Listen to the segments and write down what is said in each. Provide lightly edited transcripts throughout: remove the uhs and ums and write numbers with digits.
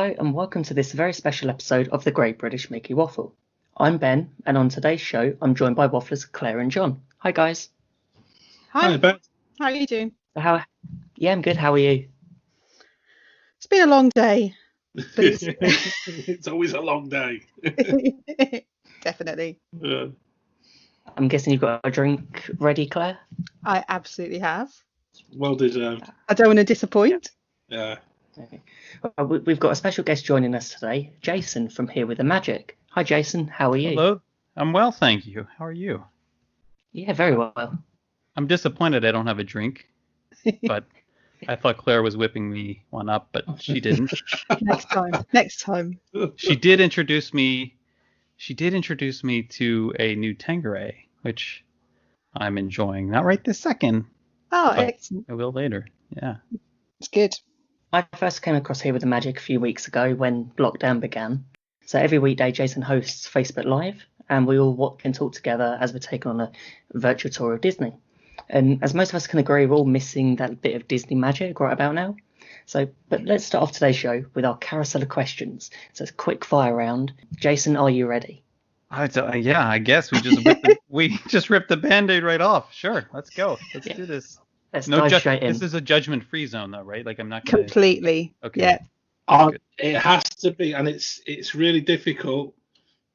Hello and welcome to this very special episode of the Great British Mickey Waffle. I'm Ben, and on today's show, I'm joined by wafflers Claire and John. Hi guys. Hi Ben. How are you doing? Yeah, I'm good. How are you? It's been a long day. But it's always a long day. Definitely. Yeah. I'm guessing you've got a drink ready, Claire? I absolutely have. Well deserved. I don't want to disappoint. Yeah. Okay. Well, we've got a special guest joining us today, Jason from Here with the Magic. Hi Jason, how are you? Hello, I'm well, thank you. How are you? Yeah, very well. I'm disappointed I don't have a drink, but I thought Claire was whipping me one up, but she didn't. Next time. She did introduce me to a new Tanqueray, which I'm enjoying. Not right this second. Oh, excellent. I will later. Yeah. It's good. I first came across Here with the Magic a few weeks ago when lockdown began. So every weekday Jason hosts Facebook Live, and we all can talk together as we're taking on a virtual tour of Disney. And as most of us can agree, we're all missing that bit of Disney magic right about now. But let's start off today's show with our Carousel of Questions. So it's a quick fire round. Jason, are you ready? Yeah, I guess we just ripped the Band-Aid right off. Sure, let's go. Let's do this. Let's dive straight in. This is a judgment-free zone, though, right? Like I'm not gonna... Completely. Okay. Yeah. It has to be, and it's really difficult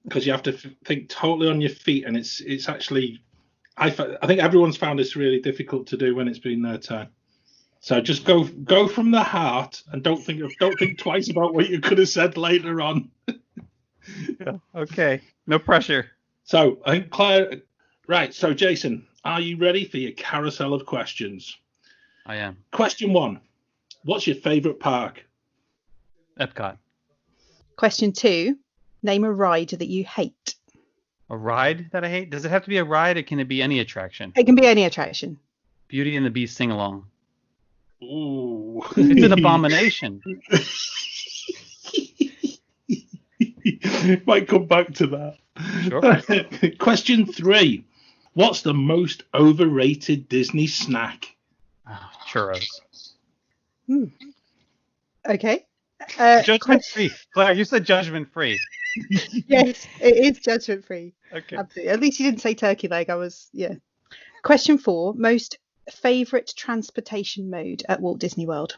because you have to think totally on your feet, and it's actually I think everyone's found this really difficult to do when it's been their turn. So just go from the heart and don't think twice about what you could have said later on. Yeah, okay. No pressure. So I think Claire. Right. So Jason, are you ready for your carousel of questions? I am. Question 1. What's your favourite park? Epcot. Question 2. Name a ride that you hate. A ride that I hate? Does it have to be a ride, or can it be any attraction? It can be any attraction. Beauty and the Beast sing along. Ooh. It's an abomination. Might come back to that. Sure. Question 3. What's the most overrated Disney snack? Oh, churros. Okay. Judgment free. Claire, you said judgment free. Yes, it is judgment free. Okay. Absolutely. At least you didn't say turkey leg. Question 4. Most favourite transportation mode at Walt Disney World?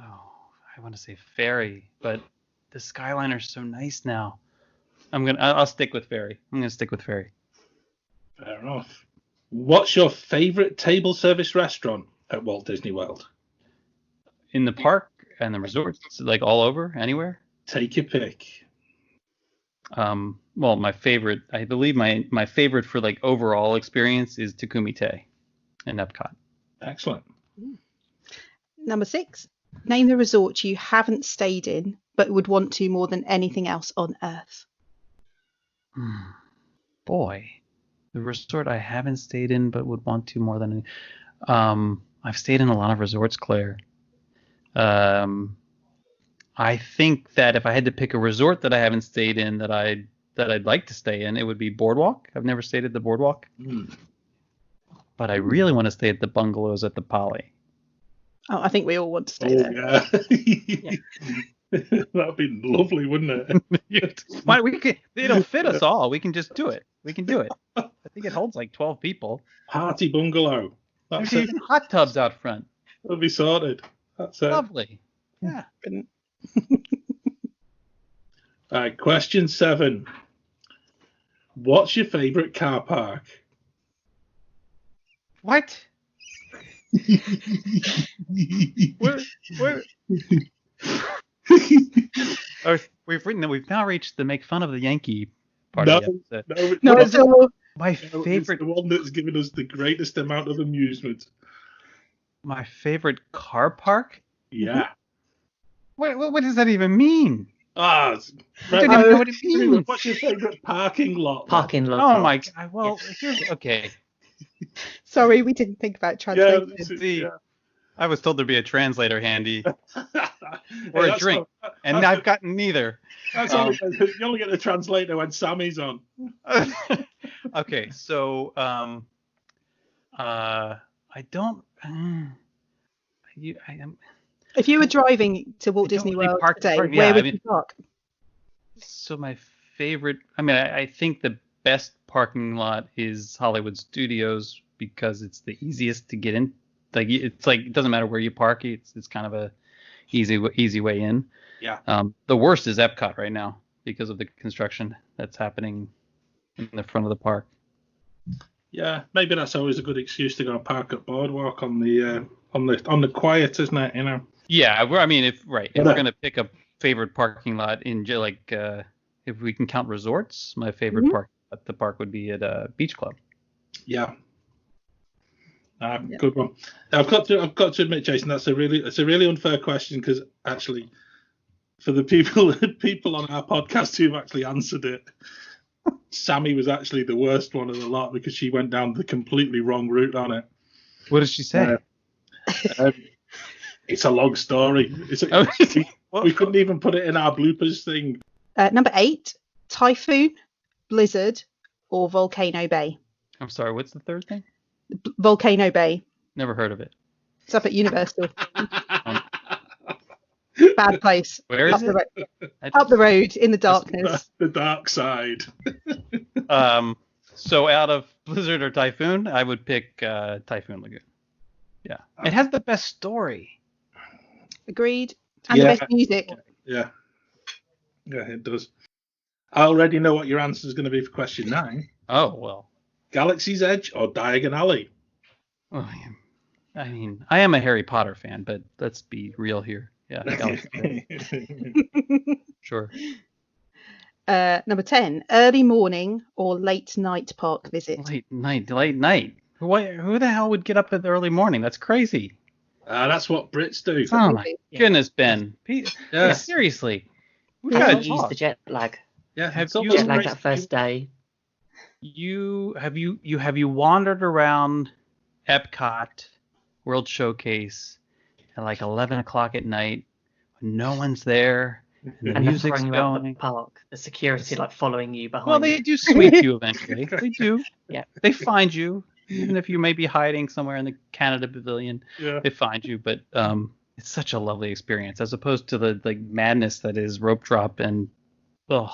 Oh, I want to say ferry, but the Skyliner's so nice now. I'll stick with ferry. I'm gonna stick with ferry. Fair enough. What's your favourite table service restaurant at Walt Disney World? In the park and the resorts, like all over, anywhere. Take your pick. Well, my favorite, I believe my favorite for like overall experience is Takumite in Epcot. Excellent. Number 6. Name the resort you haven't stayed in but would want to more than anything else on Earth. Boy, the resort I haven't stayed in but would want to more than I've stayed in a lot of resorts, Claire. I think that if I had to pick a resort that I haven't stayed in that I'd like to stay in, it would be Boardwalk. I've never stayed at the Boardwalk. But I really want to stay at the bungalows at the Poly. Oh, I think we all want to stay there. Yeah. That'd be lovely, wouldn't it? Why it'll fit us all. We can just do it. We can do it. I think it holds like 12 people. Party bungalow. There's even hot tubs out front. That'll be sorted. That's it. Lovely. Yeah. All right, question 7. What's your favourite car park? What? Where? Oh, we've now reached the make fun of the Yankee part of the episode. No, my favorite, the one that's given us the greatest amount of amusement. My favorite car park? Yeah. What does that even mean? I don't even know what it means. What's your favourite parking lot? Parking lot. Oh my god. Well, okay. Sorry, we didn't think about translating. Yeah. I was told there'd be a translator handy. Or a drink. And I've gotten neither. That's all. You only get the translator when Sammy's on. Okay, so I don't. If you were driving to Walt Disney really World park the today, park. where Yeah, would you park? So my favorite, I think the best parking lot is Hollywood Studios because it's the easiest to get in. It's like it doesn't matter where you park. It's kind of a easy way in. Yeah. The worst is Epcot right now because of the construction that's happening in the front of the park. Yeah, maybe that's always a good excuse to go and park at Boardwalk on the quiet, isn't it? You know. Yeah, if we're gonna pick a favorite parking lot if we can count resorts, my favorite park at the park would be at Beach Club. Yeah. Good one. I've got to admit, Jason, that's a really unfair question because actually, for the people on our podcast who've actually answered it, Sammy was actually the worst one of the lot because she went down the completely wrong route on it. What did she say? It's a long story. We couldn't even put it in our bloopers thing. Number 8, Typhoon, Blizzard, or Volcano Bay. I'm sorry, what's the third thing? Volcano Bay. Never heard of it. It's up at Universal. Bad place. Where is it? Up the road in the darkness. The dark side. So out of Blizzard or Typhoon, I would pick Typhoon Lagoon. Yeah. It has the best story. Agreed. And the best music. Yeah. Yeah, it does. I already know what your answer is going to be for question 9. Oh, well. Galaxy's Edge or Diagon Alley? Oh, I mean, I am a Harry Potter fan, but let's be real here. Yeah, Galaxy's Edge. Sure. Number 10, early morning or late night park visit. Late night. Who the hell would get up in the early morning? That's crazy. That's what Brits do. Oh my goodness, Ben. Yeah, seriously. We How gotta do you use the jet lag? Yeah, Jet lag that first day. Have you wandered around Epcot World Showcase at like 11 o'clock at night when no one's there and the music's going? The park, the security like following you behind. Well, they do sweep you eventually. They do. Yeah. They find you, even if you may be hiding somewhere in the Canada Pavilion. Yeah. They find you, but it's such a lovely experience as opposed to the madness that is rope drop and. Ugh.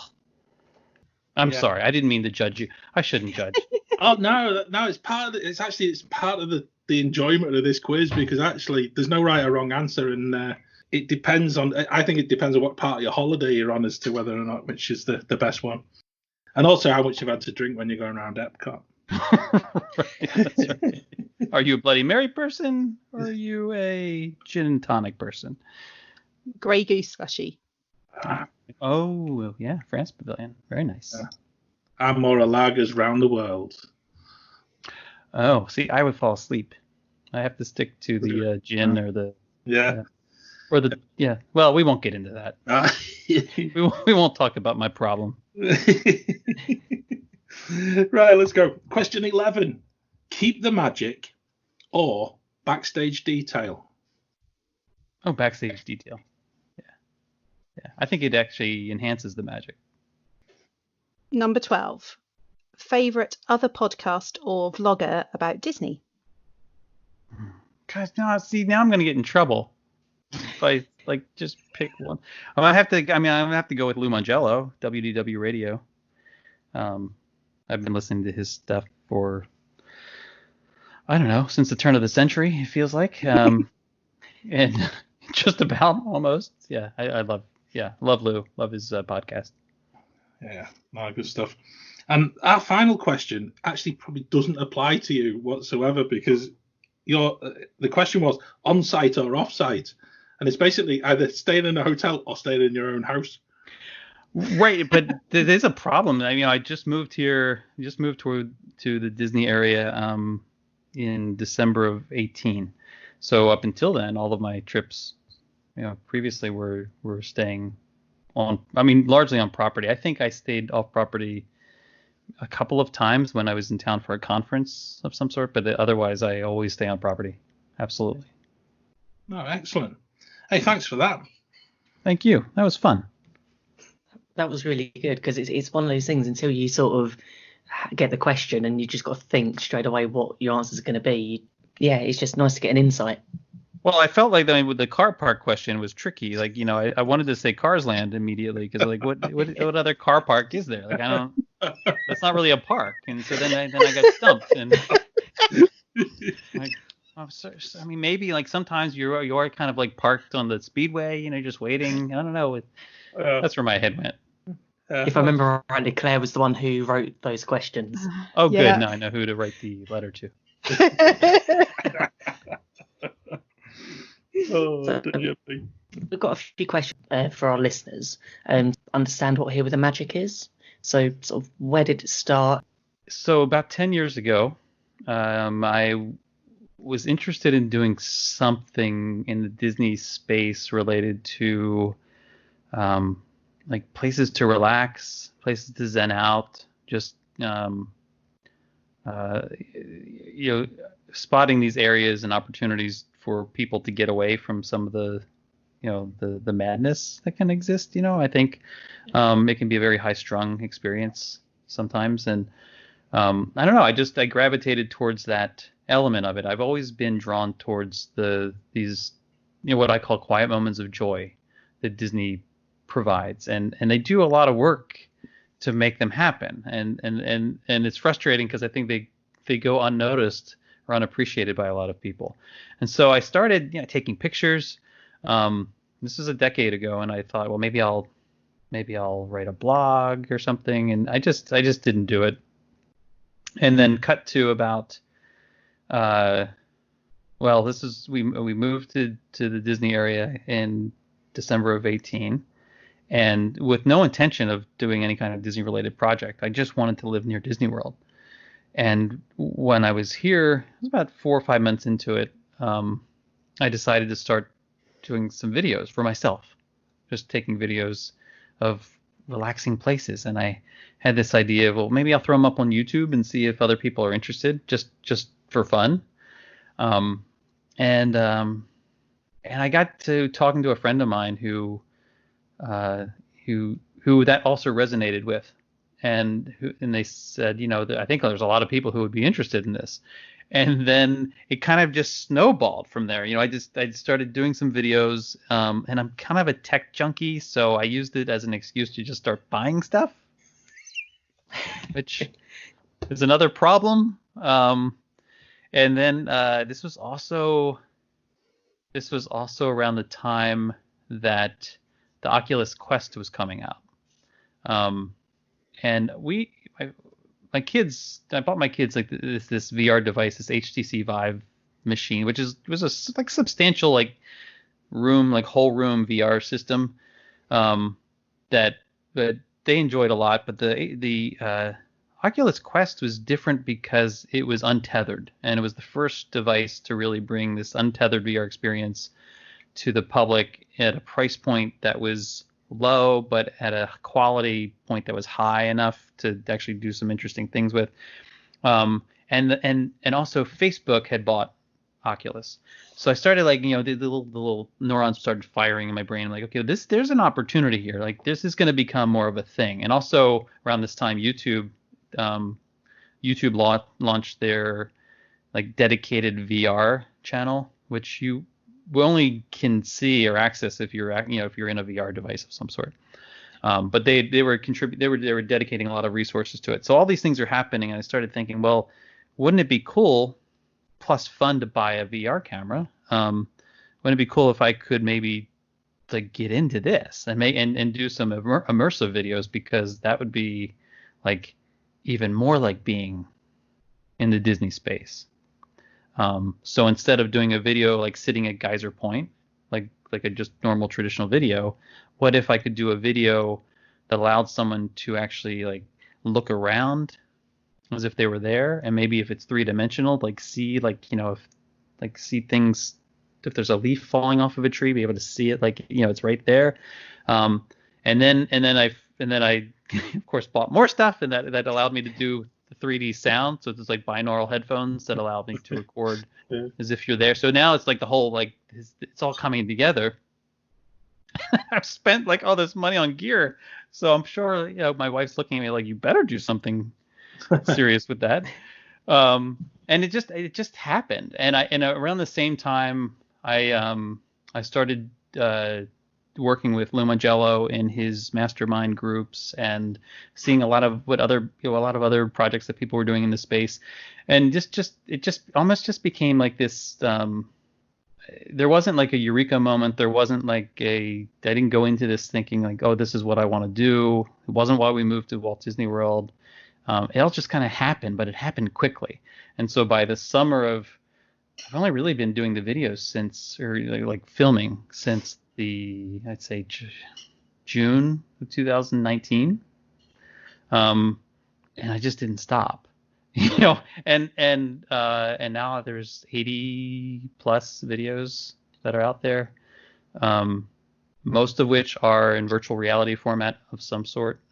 I'm sorry. I didn't mean to judge you. I shouldn't judge. Oh no! It's part of it's part of the enjoyment of this quiz because actually there's no right or wrong answer and it depends on. I think it depends on what part of your holiday you're on as to whether or not which is the best one, and also how much you've had to drink when you're going around Epcot. Right, that's right. Are you a Bloody Mary person or are you a gin and tonic person? Grey Goose slushy. Oh, yeah, France Pavilion. Very nice. I'm more a lagers round the world. Oh, see, I would fall asleep. I have to stick to the gin or the... Yeah. Or the... Yeah. Well, we won't get into that. We won't talk about my problem. Right, let's go. Question 11. Keep the magic or backstage detail? Oh, backstage detail. Yeah, I think it actually enhances the magic. Number 12, favorite other podcast or vlogger about Disney? Guys, now I'm going to get in trouble if I just pick one. I have to go with Lou Mongello, WDW Radio. I've been listening to his stuff for, I don't know, since the turn of the century, it feels like. And just about almost. Yeah, I love Lou. Love his podcast. Yeah, no, good stuff. And our final question actually probably doesn't apply to you whatsoever because the question was on-site or off-site. And it's basically either staying in a hotel or staying in your own house. Right, but there's a problem. I just moved here, to the Disney area in December of 2018. So up until then, all of my trips, previously were staying on, largely on property. I think I stayed off property a couple of times when I was in town for a conference of some sort, but otherwise I always stay on property. Absolutely. Oh, excellent. Hey, thanks for that. Thank you. That was fun. That was really good because it's one of those things until you sort of get the question and you just got to think straight away what your answers are going to be. Yeah, it's just nice to get an insight. Well, I felt like with the car park question was tricky. Like, I wanted to say Cars Land immediately because like what other car park is there? Like I don't. That's not really a park. And so then I got stumped and like. I mean, maybe like sometimes you are kind of like parked on the speedway, just waiting. I don't know. That's where my head went. If I remember rightly, Claire was the one who wrote those questions. Oh, Yeah. good. Now I know who to write the letter to. So, we've got a few questions for our listeners and understand what Here with the Magic is. So, sort of, where did it start? So about 10 years ago, I was interested in doing something in the Disney space related to like places to relax, places to zen out, just spotting these areas and opportunities for people to get away from some of the the madness that can exist. I think it can be a very high strung experience sometimes, and I don't know, I gravitated towards that element of it. I've always been drawn towards these what I call quiet moments of joy that Disney provides, and they do a lot of work to make them happen, and it's frustrating because I think they go unnoticed or unappreciated by a lot of people. And so I started taking pictures. This was a decade ago, and I thought, well, maybe I'll write a blog or something, and I just didn't do it. And then cut to about we moved to the Disney area in December of 2018, and with no intention of doing any kind of Disney related project. I just wanted to live near Disney World. And when I was here, it was about 4 or 5 months into it, I decided to start doing some videos for myself, just taking videos of relaxing places. And I had this idea of, well, maybe I'll throw them up on YouTube and see if other people are interested, just for fun. And I got to talking to a friend of mine who that also resonated with, and they said, I think there's a lot of people who would be interested in this. And then it kind of just snowballed from there. I started doing some videos, and I'm kind of a tech junkie, so I used it as an excuse to just start buying stuff, which is another problem. And then this was also around the time that the Oculus Quest was coming out. And I bought my kids like this VR device, this HTC Vive machine, which was a substantial whole room VR system that they enjoyed a lot. But the Oculus Quest was different because it was untethered, and it was the first device to really bring this untethered VR experience to the public at a price point that was low, but at a quality point that was high enough to actually do some interesting things with. And also Facebook had bought Oculus, so I started the little neurons started firing in my brain. I'm like, okay, there's an opportunity here. Like, this is going to become more of a thing. And also around this time, YouTube launched their dedicated VR channel, which you only can see or access if you're in a VR device of some sort. But they were dedicating a lot of resources to it. So all these things are happening, and I started thinking, well, wouldn't it be cool plus fun to buy a VR camera? Wouldn't it be cool if I could maybe get into this and do some immersive videos, because that would be even more like being in the Disney space. So instead of doing a video sitting at Geyser Point, like a just normal traditional video, what if I could do a video that allowed someone to actually look around as if they were there, and maybe if it's 3-dimensional, see see things. If there's a leaf falling off of a tree, be able to see it it's right there. And then I of course bought more stuff, and that allowed me to do the 3D sound. So it's binaural headphones that allow me to record as if you're there. So now it's the whole it's all coming together. I've spent all this money on gear, so I'm sure my wife's looking at me you better do something serious with that. And it just happened. And around the same time, I started working with Lou Mangello in his mastermind groups and seeing a lot of other projects that people were doing in the space, and it just became like this. There wasn't like a eureka moment. There wasn't like I didn't go into this thinking like, oh, this is what I want to do. It wasn't why we moved to Walt Disney World. It all just kind of happened, but it happened quickly. And so by the summer of, I've only really been doing the videos since, or like filming since I'd say June of 2019. And I just didn't stop, and now there's 80 plus videos that are out there, most of which are in virtual reality format of some sort.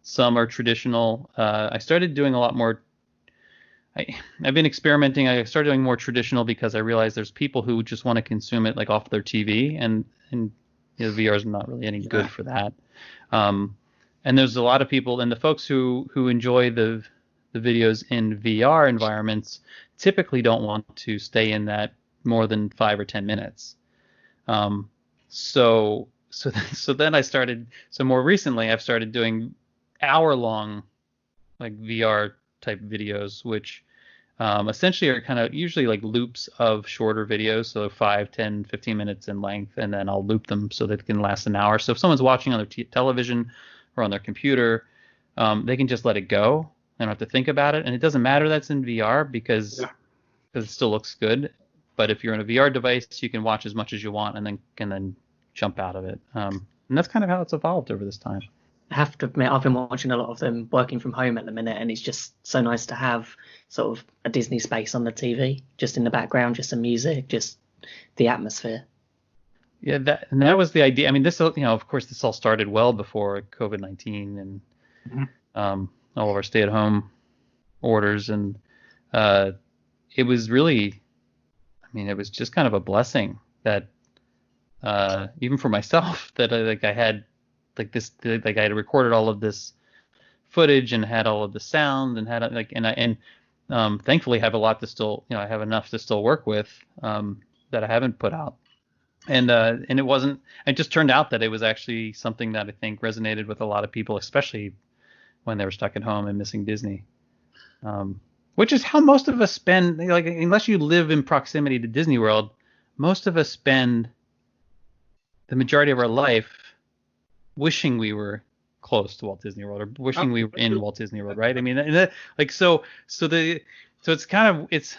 Some are traditional. I started doing a lot more. I've been experimenting. I started doing more traditional because I realized there's people who just want to consume it like off their TV, and VR is not really any good for that. And there's a lot of people, and the folks who enjoy the videos in VR environments typically don't want to stay in that more than 5 or 10 minutes. So then I started. So more recently, I've started doing hour-long like VR type videos, which essentially are kind of usually like loops of shorter videos, so 5, 10, 15 minutes in length, and then I'll loop them so that it can last an hour. So if someone's watching on their television or on their computer, they can just let it go. They don't have to think about it, and it doesn't matter that's in VR because it still looks good. But if you're in a VR device, you can watch as much as you want and then jump out of it. And that's kind of how it's evolved over this time. I have to admit, I've been watching a lot of them working from home at the minute, and it's just so nice to have sort of a Disney space on the TV, just in the background, just some music, just the atmosphere. Yeah, that was the idea. I mean, this, of course, this all started well before COVID-19 and all of our stay-at-home orders, and it was really, it was just kind of a blessing that even for myself that I had. I had recorded all of this footage and had all of the sound and had thankfully have a lot to still, I have enough to still work with that I haven't put out. And it just turned out that it was actually something that I think resonated with a lot of people, especially when they were stuck at home and missing Disney, which is how most of us spend, unless you live in proximity to Disney World, most of us spend the majority of our life wishing we were close to Walt Disney World or wishing we were in Walt Disney World, right? So it's kind of it's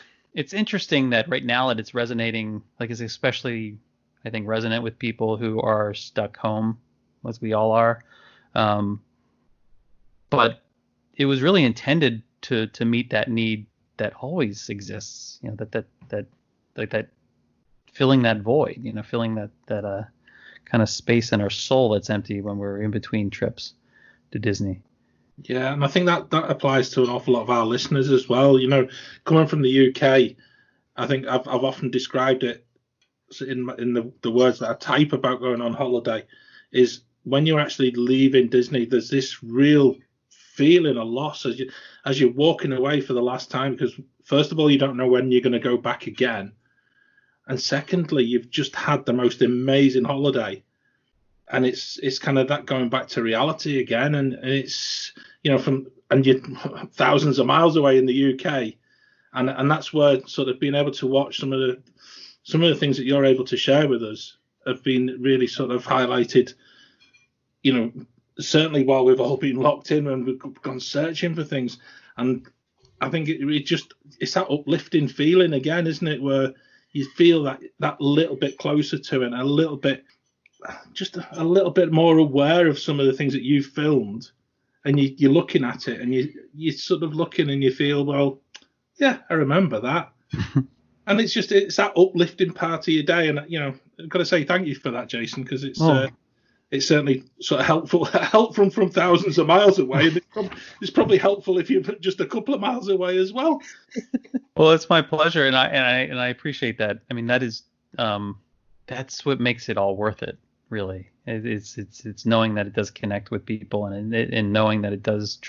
interesting that right now that it's resonating, it's especially I think resonant with people who are stuck home, as we all are. But it was really intended to meet that need that always exists, that filling that void, filling that kind of space in our soul that's empty when we're in between trips to Disney. Yeah, and I think that applies to an awful lot of our listeners as well. Coming from the UK, I think I've often described it in the words that I type about going on holiday, is when you're actually leaving Disney, there's this real feeling of loss as you're walking away for the last time, because first of all, you don't know when you're going to go back again. And secondly, you've just had the most amazing holiday, and it's kind of that going back to reality again. And it's you're thousands of miles away in the UK, and that's where sort of being able to watch some of the things that you're able to share with us have been really sort of highlighted. Certainly while we've all been locked in and we've gone searching for things, and I think it's that uplifting feeling again, isn't it, where you feel that little bit closer to it, a little bit more aware of some of the things that you've filmed, and you're looking at it and you're sort of looking and you feel, well, yeah, I remember that. And it's that uplifting part of your day. And, I've got to say thank you for that, Jason, because it's certainly sort of help from thousands of miles away. And it's probably helpful if you're just a couple of miles away as well. Well, it's my pleasure, and I appreciate that. That is that's what makes it all worth it, really. It's knowing that it does connect with people, and knowing that it does,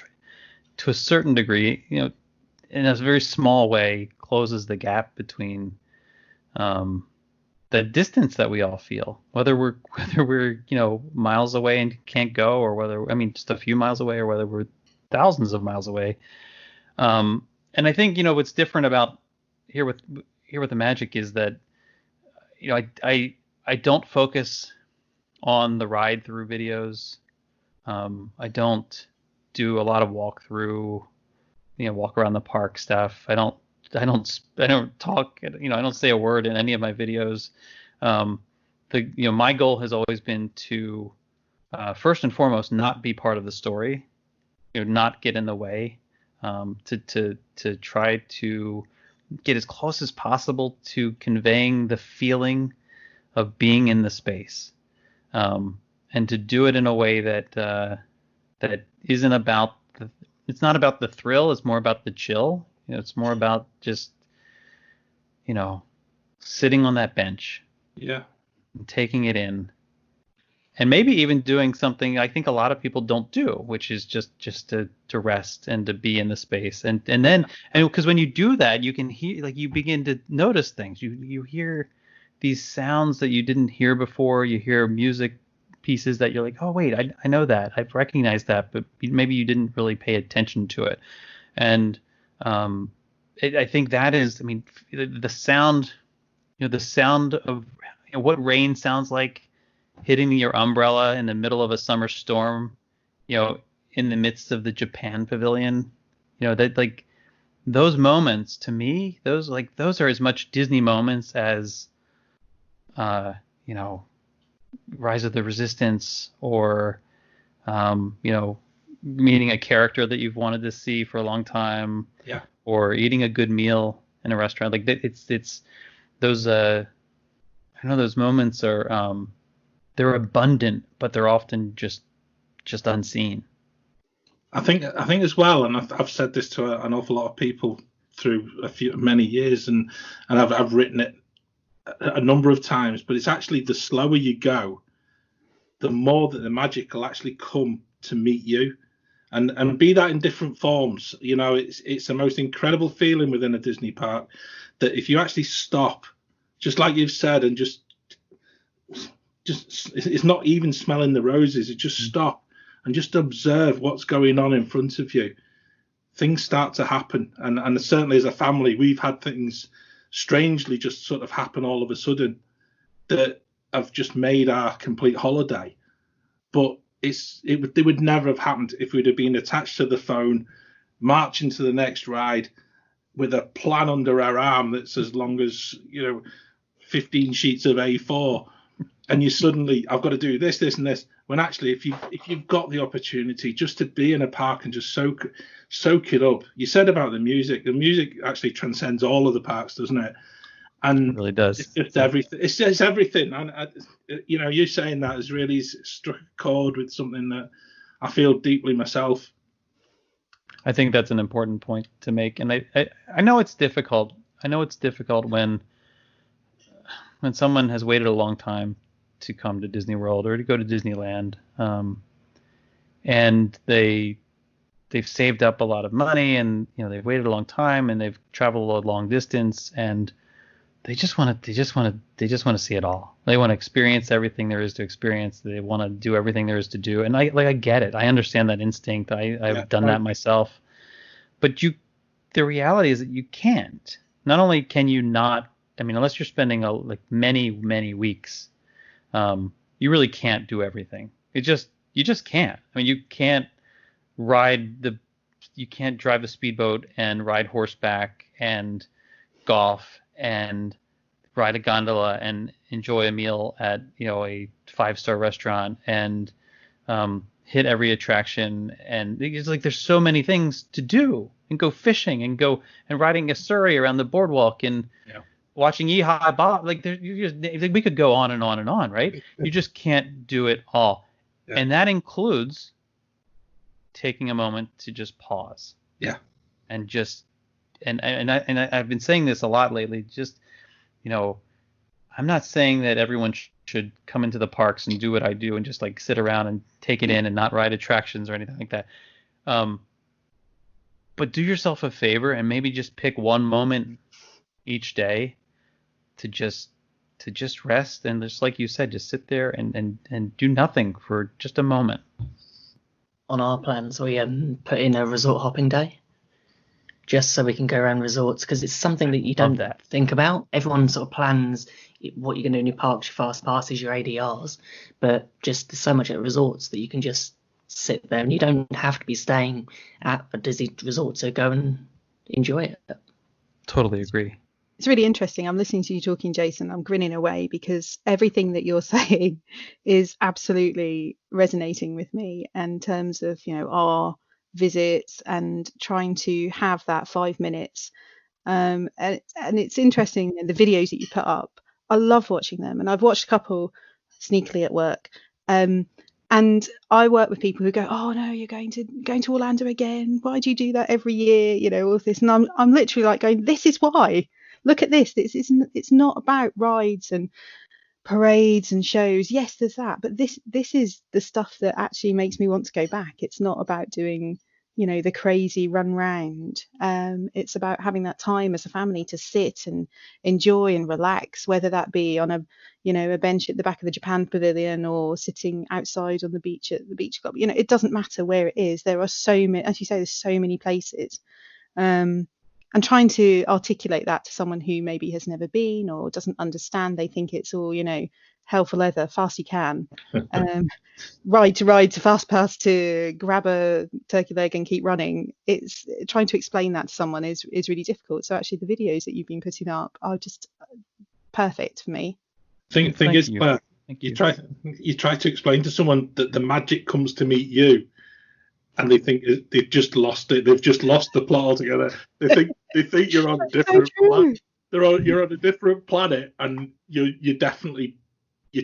to a certain degree, in a very small way, closes the gap between the distance that we all feel, whether we're miles away and can't go, or whether, I mean, just a few miles away, or whether we're thousands of miles away. And I think what's different about here with the magic is that I don't focus on the ride through videos. I don't do a lot of walk around the park stuff. I don't talk, I don't say a word in any of my videos. My goal has always been to first and foremost not be part of the story, not get in the way, to try to get as close as possible to conveying the feeling of being in the space, and to do it in a way that isn't about it's not about the thrill. It's more about the chill. It's more about just sitting on that bench, Yeah, and taking it in, and maybe even doing something I think a lot of people don't do, which is just to rest and to be in the space, and because when you do that, you can hear, like, you begin to notice things. You hear these sounds that you didn't hear before. You hear music pieces that you're like, oh wait, I know that, I've recognized that, but maybe you didn't really pay attention to it. And I think that is, I mean, the sound, the sound of what rain sounds like hitting your umbrella in the middle of a summer storm, in the midst of the Japan pavilion, that, like, those moments, to me, those are as much Disney moments as Rise of the Resistance, or meeting a character that you've wanted to see for a long time, yeah, or eating a good meal in a restaurant. Like, it's those I know those moments are they're abundant, but they're often just unseen. I think as well, and I've said this to an awful lot of people through many years, and I've written it a number of times, but it's actually the slower you go, the more that the magic will actually come to meet you, and be that in different forms. It's the most incredible feeling within a Disney park, that if you actually stop, just like you've said, and just it's not even smelling the roses, it's just stop and just observe what's going on in front of you. Things start to happen, and certainly as a family, we've had things strangely just sort of happen all of a sudden that have just made our complete holiday. But they would never have happened if we'd have been attached to the phone, marching to the next ride with a plan under our arm that's as long as 15 sheets of A4, and you suddenly, I've got to do this, and this. When actually, if you've got the opportunity just to be in a park and just soak it up. You said about the music. The music actually transcends all of the parks, doesn't it? And it really does. It's just everything. It's just everything. And you saying that has really struck a chord with something that I feel deeply myself. I think that's an important point to make, and I know it's difficult. I know it's difficult when someone has waited a long time to come to Disney World or to go to Disneyland, and they've saved up a lot of money, and they've waited a long time, and they've traveled a long distance, and they just want to see it all. They want to experience everything there is to experience. They want to do everything there is to do. And I get it. I understand that instinct. I've done that myself. But the reality is that you can't. Not only can you not, I mean, unless you're spending many, many weeks, you really can't do everything. You just can't. I mean, you can't drive a speedboat and ride horseback and golf and ride a gondola and enjoy a meal at a 5-star restaurant and hit every attraction. And it's like there's so many things to do, and go fishing and go and riding a surrey around the boardwalk and watching Yeehaw Bob. Like we could go on and on and on, right? You just can't do it all. Yeah. And that includes taking a moment to just pause. Yeah. And just and I've been saying this a lot lately. Just I'm not saying that everyone should come into the parks and do what I do and just like sit around and take it in and not ride attractions or anything like that. But do yourself a favor and maybe just pick one moment each day to just to just rest and just like you said, just sit there and do nothing for just a moment. On our plans, we put in a resort hopping day, just so we can go around resorts, because it's something that you don't think about. Everyone sort of plans what you're going to do in your parks, your fast passes, your ADRs, but just there's so much at resorts that you can just sit there and you don't have to be staying at a Disney resort to go and enjoy it. Totally agree. It's really interesting. I'm listening to you talking, Jason. I'm grinning away because everything that you're saying is absolutely resonating with me in terms of, our visits and trying to have that 5 minutes. And it's interesting, the videos that you put up. I love watching them, and I've watched a couple sneakily at work. And I work with people who go, "Oh no, you're going to Orlando again? Why do you do that every year? All of this." And I'm literally like going, "This is why. Look at this. It's not about rides and parades and shows. Yes, there's that, but this is the stuff that actually makes me want to go back. It's not about doing, the crazy run round. It's about having that time as a family to sit and enjoy and relax, whether that be on a bench at the back of the Japan Pavilion or sitting outside on the beach at the beach club. It doesn't matter where it is. There are so many, as you say, there's so many places. And trying to articulate that to someone who maybe has never been or doesn't understand, they think it's all, hell for leather, fast you can, ride to fast pass to grab a turkey leg and keep running. It's trying to explain that to someone is really difficult. So actually the videos that you've been putting up are just perfect for me. Thing is, Claire, you try to explain to someone that the magic comes to meet you, and they think they've just lost it. They've just lost the plot altogether. They think you're on a different planet. You're on a different planet, and you're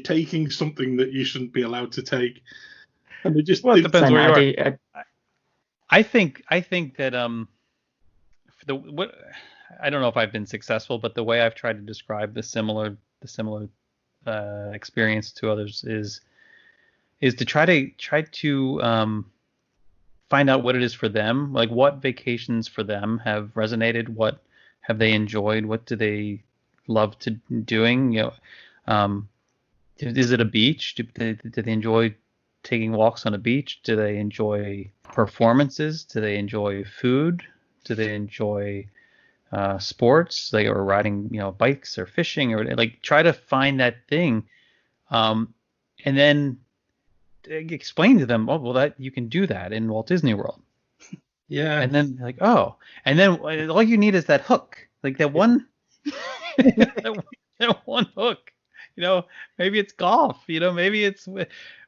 taking something that you shouldn't be allowed to take. And it depends where you are. I think that I don't know if I've been successful, but the way I've tried to describe the similar experience to others is to try to find out what it is for them, like what vacations for them have resonated, what have they enjoyed, what do they love to doing, is it a beach? Do they enjoy taking walks on a beach? Do they enjoy performances? Do they enjoy food? Do they enjoy sports, like or riding, bikes or fishing, or like try to find that thing, and then explain to them, that you can do that in Walt Disney World. Yeah. And then like, and then all you need is that hook, like that one, that one hook. Maybe it's golf. Maybe it's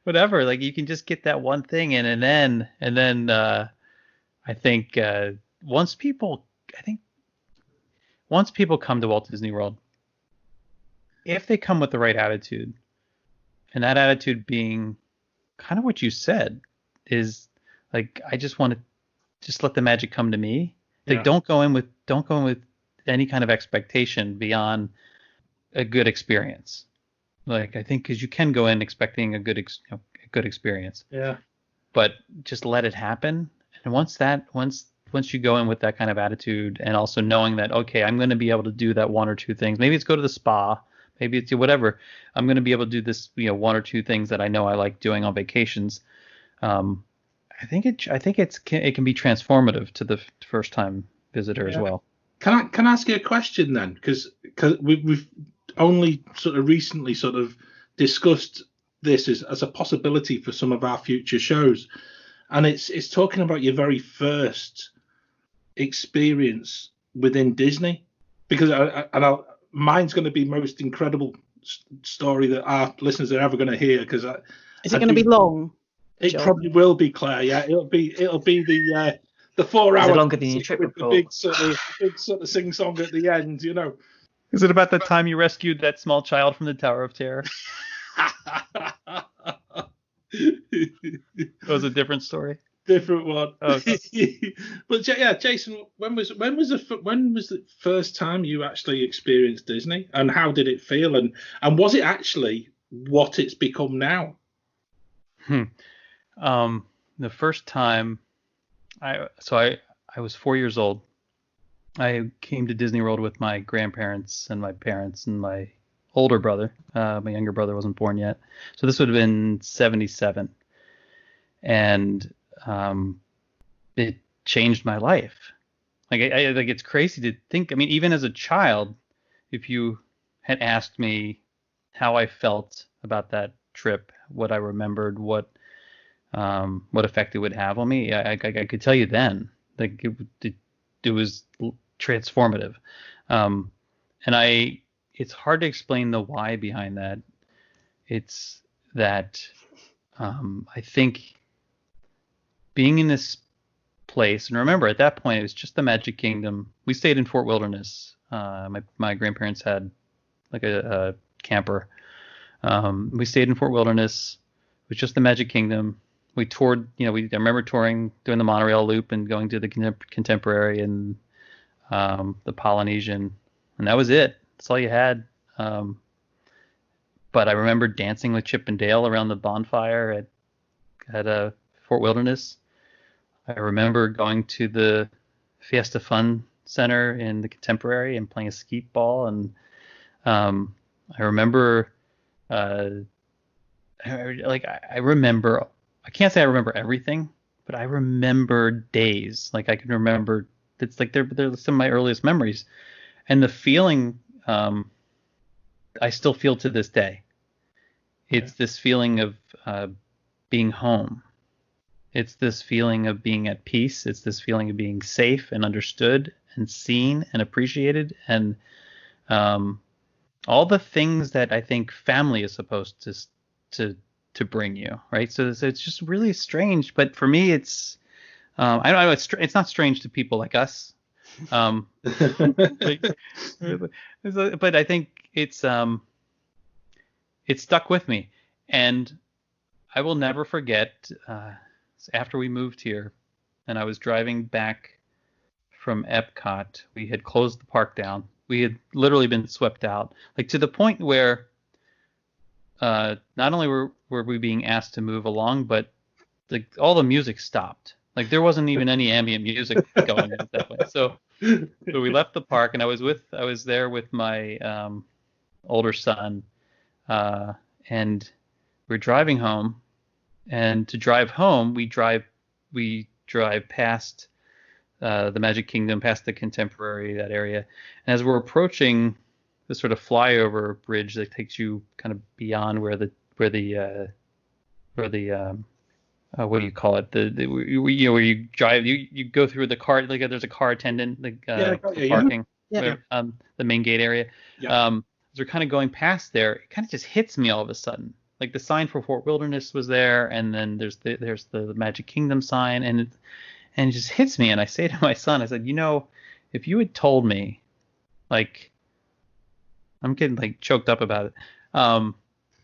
whatever. Like you can just get that one thing in, and then I think once people come to Walt Disney World, if they come with the right attitude, and that attitude being kind of what you said is like, I just want to just let the magic come to me. Like don't go in with any kind of expectation beyond a good experience. Like I think because you can go in expecting a good experience. Yeah. But just let it happen. And once you go in with that kind of attitude, and also knowing that, okay, I'm going to be able to do that one or two things. Maybe it's go to the spa. Maybe it's whatever. I'm going to be able to do this, one or two things that I know I like doing on vacations. I think it can be transformative to the first time visitor as well. Can I ask you a question then? Because we've only sort of recently sort of discussed this as a possibility for some of our future shows, and it's talking about your very first experience within Disney, because mine's going to be most incredible story that our listeners are ever going to hear. Because is it going to be long? It probably will be, Claire. Yeah, it'll be the 4 hours. Is it longer than your trip with the big sort of sing song at the end, Is it about the time you rescued that small child from the Tower of Terror? That was a different story. Different one. Okay. But yeah, Jason, when was the first time you actually experienced Disney, and how did it feel, and was it actually what it's become now? The first time, I was 4 years old. I came to Disney World with my grandparents and my parents and my older brother. My younger brother wasn't born yet. So this would have been 77. And it changed my life. Like, like it's crazy to think. I mean, even as a child, if you had asked me how I felt about that trip, what I remembered, what effect it would have on me, I could tell you then. Like it was transformative. And it's hard to explain the why behind that. It's that I think being in this place, and remember at that point it was just the Magic Kingdom. We stayed in Fort Wilderness. My grandparents had like a camper. We stayed in Fort Wilderness. It was just the Magic Kingdom. We toured, I remember touring, doing the monorail loop and going to the Contemporary and the Polynesian, and that was it. That's all you had. But I remember dancing with Chip and Dale around the bonfire at Fort Wilderness. I remember going to the Fiesta Fun Center in the Contemporary and playing a skeet ball, and I remember I remember, I can't say I remember everything, but I remember days. Like I can remember, it's like they're some of my earliest memories, and the feeling I still feel to this day. It's this feeling of being home. It's this feeling of being at peace. It's this feeling of being safe and understood and seen and appreciated, and all the things that I think family is supposed to bring you, right? So it's just really strange. But for me, it's I don't know. It's not strange to people like us, but I think it stuck with me, and I will never forget. After we moved here, and I was driving back from Epcot, we had closed the park down. We had literally been swept out, like to the point where not only were we being asked to move along, but like all the music stopped. Like there wasn't even any ambient music going at that point. So we left the park, and I was there with my older son, and we're driving home. And to drive home, we drive past the Magic Kingdom, past the Contemporary, that area. And as we're approaching the sort of flyover bridge that takes you kind of beyond where the what do you call it? Where you drive, you go through the car, like there's a car attendant, parking, the main gate area. Yeah. As we're kind of going past there, it kind of just hits me all of a sudden. Like the sign for Fort Wilderness was there, and then there's the Magic Kingdom sign, and it just hits me. And I say to my son, I said, if you had told me, like, I'm getting like choked up about it.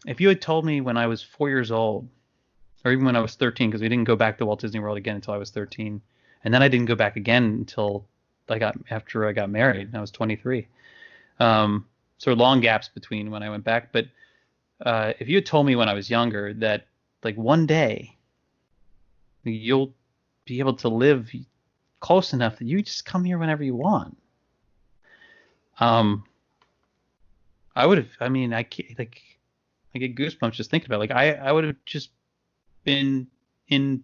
If you had told me when I was 4 years old, or even when I was 13, because we didn't go back to Walt Disney World again until I was 13, and then I didn't go back again until after I got married, and I was 23. So long gaps between when I went back, but. If you had told me when I was younger that like one day you'll be able to live close enough that you just come here whenever you want, I would have. I mean, I get goosebumps just thinking about it. Like I would have just been in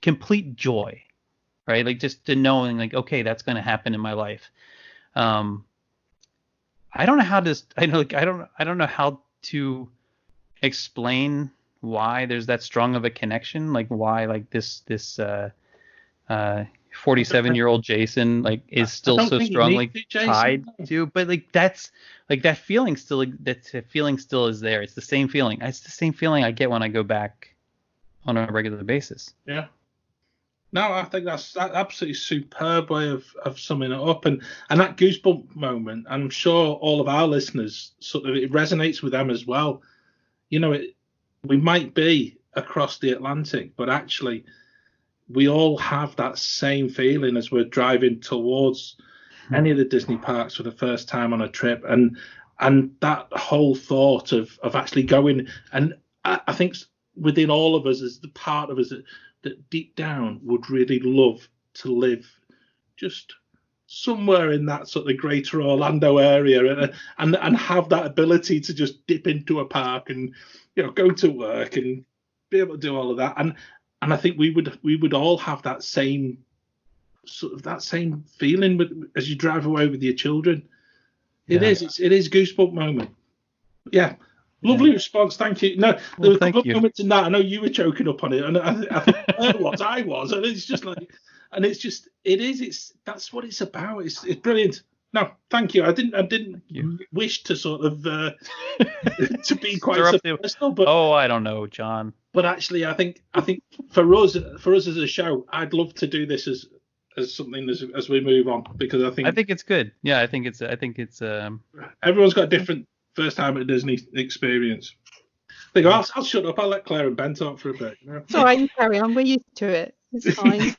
complete joy, right? Like just to knowing like, okay, that's going to happen in my life. I don't know how to. I don't know how to explain why there's that strong of a connection, like why like this 47-year-old Jason like is still so strongly tied to, but like that's like that feeling still is there. It's the same feeling. It's the same feeling I get when I go back on a regular basis. Yeah. No, I think that's absolutely superb way of summing it up, and that goosebump moment. I'm sure all of our listeners sort of it resonates with them as well. We might be across the Atlantic, but actually we all have that same feeling as we're driving towards any of the Disney parks for the first time on a trip, and that whole thought of actually going. And I think within all of us is the part of us that deep down would really love to live just somewhere in that sort of greater Orlando area, and have that ability to just dip into a park and go to work and be able to do all of that. And I think we would all have that same feeling as you drive away with your children. It is goosebump moment. Yeah. Lovely response, thank you. No, there was a couple of moments in that. I know you were choking up on it, and I think I was, and it's just like, and that's what it's about. It's brilliant. No, thank you. I didn't wish to sort of to be quite so personal, but I don't know, John. But actually, I think for us as a show, I'd love to do this as something as we move on, because I think it's good. Yeah, I think it's everyone's got a different first time at Disney experience. I think I'll shut up. I'll let Claire and Ben talk for a bit. It's all right, you carry on. We're used to it. It's fine.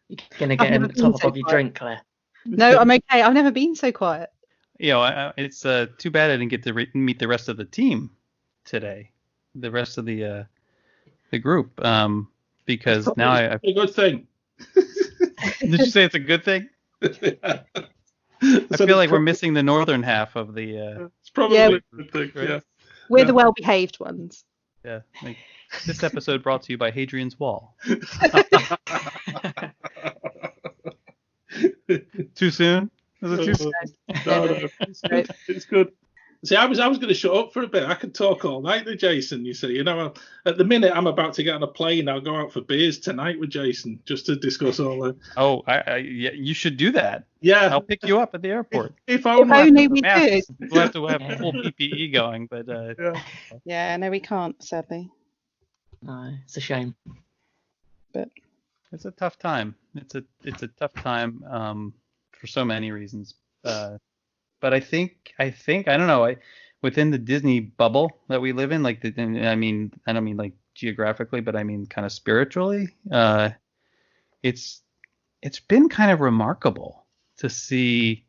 You're gonna get on top of your drink, Claire. No, I'm okay. I've never been so quiet. It's too bad I didn't get to meet the rest of the team today. The rest of the group, because now a good thing. Did you say it's a good thing? I feel like we're missing the northern half of the. It's probably a good thing. Right? Yeah. We're the well-behaved ones. Yeah. This episode brought to you by Hadrian's Wall. Too soon? Was it too soon? No. It's good. See, I was going to shut up for a bit. I could talk all night with Jason. You see, at the minute I'm about to get on a plane. I'll go out for beers tonight with Jason just to discuss all that. Oh, you should do that. Yeah, I'll pick you up at the airport. If only we could. We'll have to have full PPE going, but yeah, no, we can't, sadly. No, it's a shame. But it's a tough time. It's a tough time for so many reasons. But I think I don't know. Within the Disney bubble that we live in, I don't mean like geographically, but I mean kind of spiritually. It's been kind of remarkable to see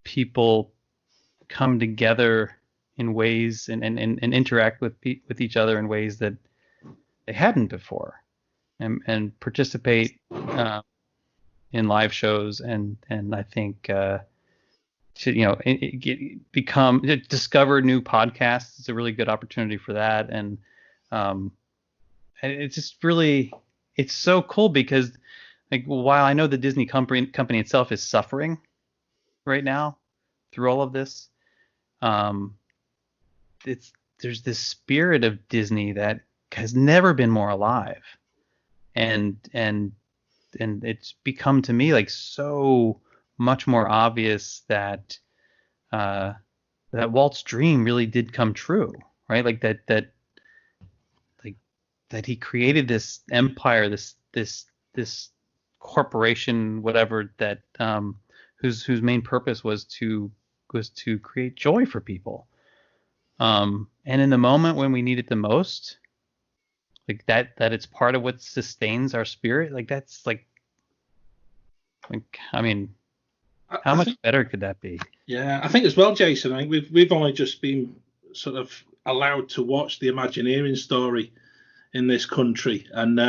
people come together in ways and interact with each other in ways that they hadn't before, and participate in live shows, and I think. Discover new podcasts. It's a really good opportunity for that, and it's just really, it's so cool because while I know the Disney company itself is suffering right now through all of this, there's this spirit of Disney that has never been more alive, and it's become to me so much more obvious that Walt's dream really did come true, right? That he created this empire, this corporation, whatever, that whose main purpose was to create joy for people. And in the moment when we need it the most, that it's part of what sustains our spirit. How much better could that be? Yeah, I think as well, Jason. I think we've only just been sort of allowed to watch the Imagineering story in this country, and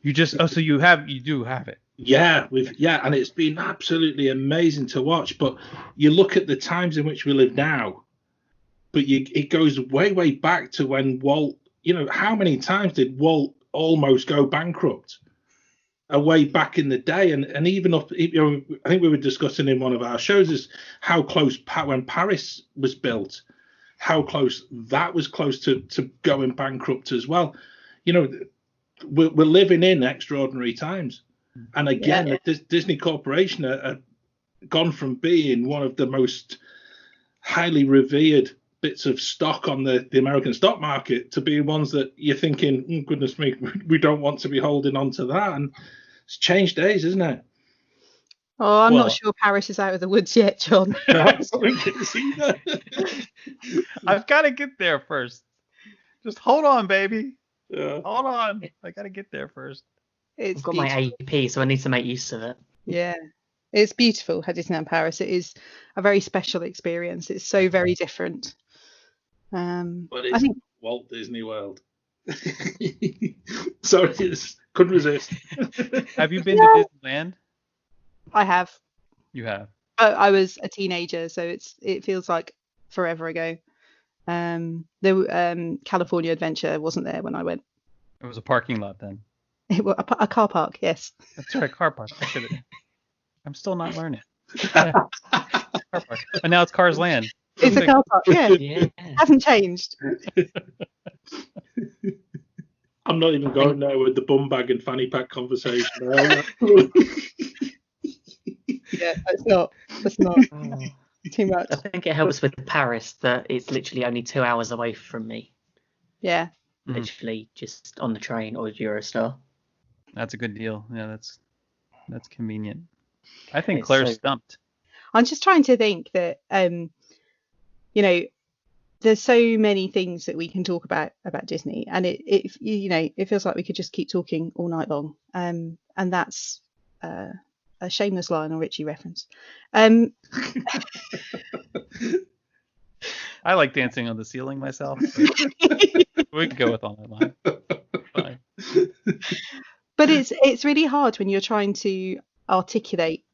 you do have it. Yeah, and it's been absolutely amazing to watch. But you look at the times in which we live now, but it goes way back to when Walt. How many times did Walt almost go bankrupt? Way back in the day, and even up, I think we were discussing in one of our shows is how close when Paris was built, how close that was close to going bankrupt as well. We're living in extraordinary times, and again, the Disney Corporation are gone from being one of the most highly revered bits of stock on the American stock market to be ones that you're thinking, goodness me, we don't want to be holding on to that. And it's changed days, isn't it? Oh, I'm not sure Paris is out of the woods yet, John. I've got to get there first. Just hold on, baby. Yeah. Hold on. I got to get there first. I've got my AP, so I need to make use of it. Yeah. It's beautiful, Disneyland Paris. It is a very special experience. It's so very different. But it's Walt Disney World. Sorry, couldn't resist. Have you been to Disneyland? I have. You have. I was a teenager, so it feels like forever ago. The California Adventure wasn't there when I went. It was a parking lot then. It was a car park, yes. That's right, car park. I'm still not learning. Yeah. Car park. And now it's Cars Land. It's a car park, yeah. Yeah. Hasn't changed. I'm not even going there with the bum bag and fanny pack conversation. Yeah, that's not too much. I think it helps with Paris that it's literally only 2 hours away from me. Yeah. Literally just on the train or Eurostar. That's a good deal. Yeah, that's convenient. I think It's Claire's so- stumped. I'm just trying to think that there's so many things that we can talk about Disney, and it feels like we could just keep talking all night long. And that's a shameless Lionel Richie reference. I like dancing on the ceiling myself. We could go with all that line. Fine. But it's really hard when you're trying to articulate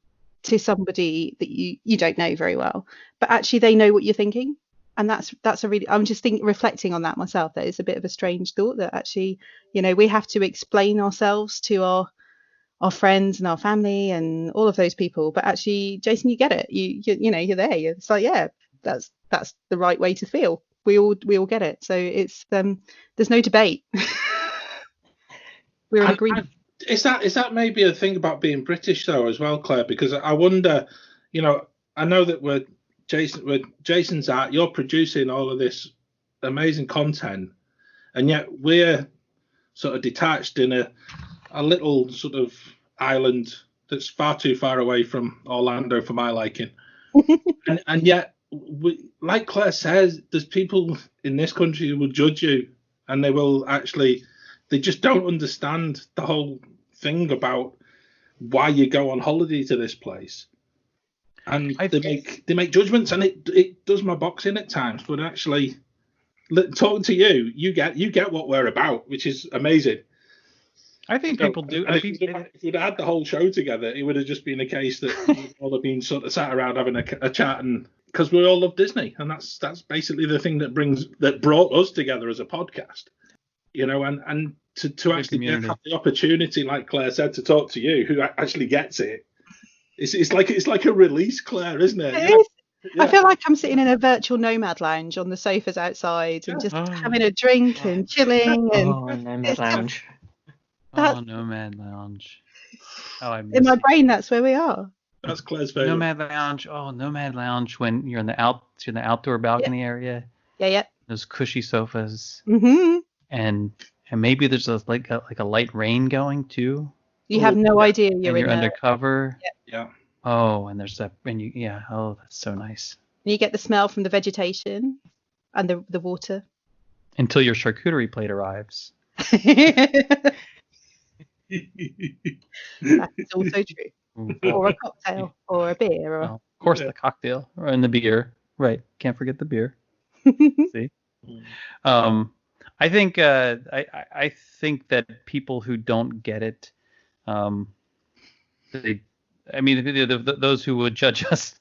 to somebody that you don't know very well, but actually they know what you're thinking. And that's a really, I'm just reflecting on that myself, that it's a bit of a strange thought that actually, we have to explain ourselves to our friends and our family and all of those people. But actually, Jason, you get it. You're there. It's like, yeah, that's the right way to feel. We all get it. So it's there's no debate. We're in agreement. Is that maybe a thing about being British though as well, Claire? Because I wonder, I know that Jason's art, you're producing all of this amazing content, and yet we're sort of detached in a little sort of island that's far too far away from Orlando for my liking. and yet, like Claire says, there's people in this country who will judge you, and they just don't understand the whole thing about why you go on holiday to this place. And they make judgments, and it does my boxing at times. But actually, talking to you get what we're about, which is amazing. I think people do. If we'd had the whole show together, it would have just been a case that we'd all have been sort of sat around having a chat, and because we all love Disney, and that's basically the thing that brought us together as a podcast. And to actually have the opportunity, like Claire said, to talk to you, who actually gets it. It's like a release, Claire, isn't it? It is. Yeah. I feel like I'm sitting in a virtual nomad lounge on the sofas outside and just having a drink and chilling. And Nomad Lounge. Nomad Lounge. In my brain, that's where we are. That's Claire's favorite. Nomad Lounge. Oh, Nomad Lounge when you're in the outdoor balcony area. Yeah. Those cushy sofas. Mm-hmm. And maybe there's like a light rain going too. You have no idea you're undercover. Yeah. Oh, and there's that, and oh, that's so nice. And you get the smell from the vegetation and the water. Until your charcuterie plate arrives. That's also true. Or a cocktail, or a beer, or of course the cocktail, and the beer. Right, can't forget the beer. See. I think I think that people who don't get it, those who would judge us,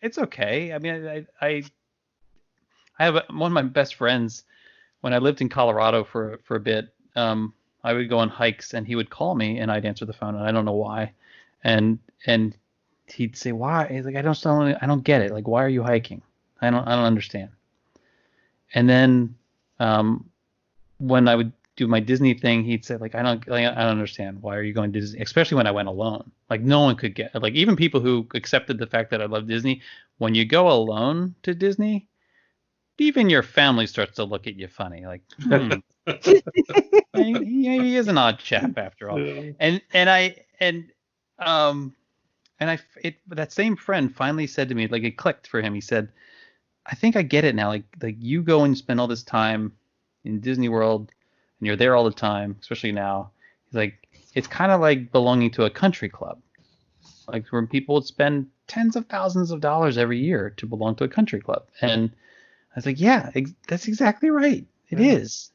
it's okay. I mean, I have one of my best friends. When I lived in Colorado for a bit, I would go on hikes, and he would call me, and I'd answer the phone, and I don't know why, and he'd say, "Why?" He's like, "I don't get it. Like, why are you hiking? I don't understand." And then when I would do my Disney thing, he'd say, like, I don't understand. Why are you going to Disney? Especially when I went alone. Like, no one could get, like, even people who accepted the fact that I love Disney, when you go alone to Disney, even your family starts to look at you funny. Like, he is an odd chap after all. And that same friend finally said to me, like, it clicked for him. He said, I think I get it now. Like you go and spend all this time in Disney World, and you're there all the time, especially now. He's like, it's kind of like belonging to a country club, like where people would spend tens of thousands of dollars every year to belong to a country club. And I was like, yeah, that's exactly right. It is.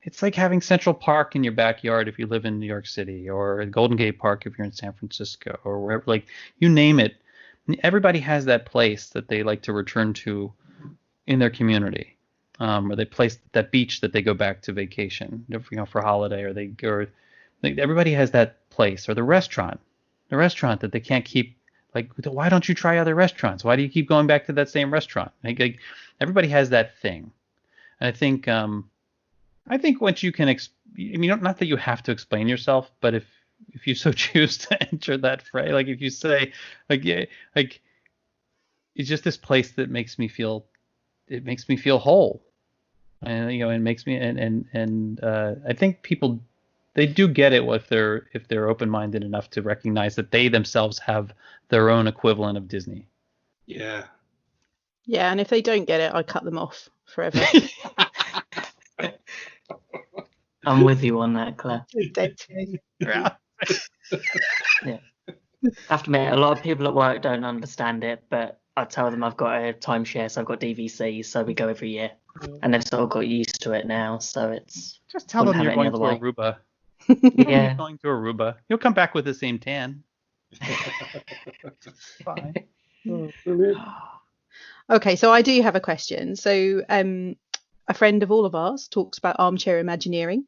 It's like having Central Park in your backyard if you live in New York City, or Golden Gate Park if you're in San Francisco, or wherever. Like, you name it. Everybody has that place that they like to return to in their community, or they place that beach that they go back to vacation, for holiday, everybody has that place, or the restaurant that they can't keep. Like, why don't you try other restaurants? Why do you keep going back to that same restaurant? Like everybody has that thing, and I think once you can, not that you have to explain yourself, but if you so choose to enter that fray, like if you say, like, yeah, like, it's just this place that makes me feel whole, and it makes me, I think people, they do get it if they're open-minded enough to recognize that they themselves have their own equivalent of Disney. Yeah. Yeah, and if they don't get it, I cut them off forever. I'm with you on that, Claire. Dead to me. Yeah. I have to admit, a lot of people at work don't understand it, but I tell them I've got a timeshare, so I've got DVCs, so we go every year, and they've sort of got used to it now. So it's just tell them you're going to Aruba. Yeah, you're going to Aruba. You'll come back with the same tan. Fine. Oh, brilliant. Okay, so I do have a question. So a friend of all of ours talks about armchair Imagineering.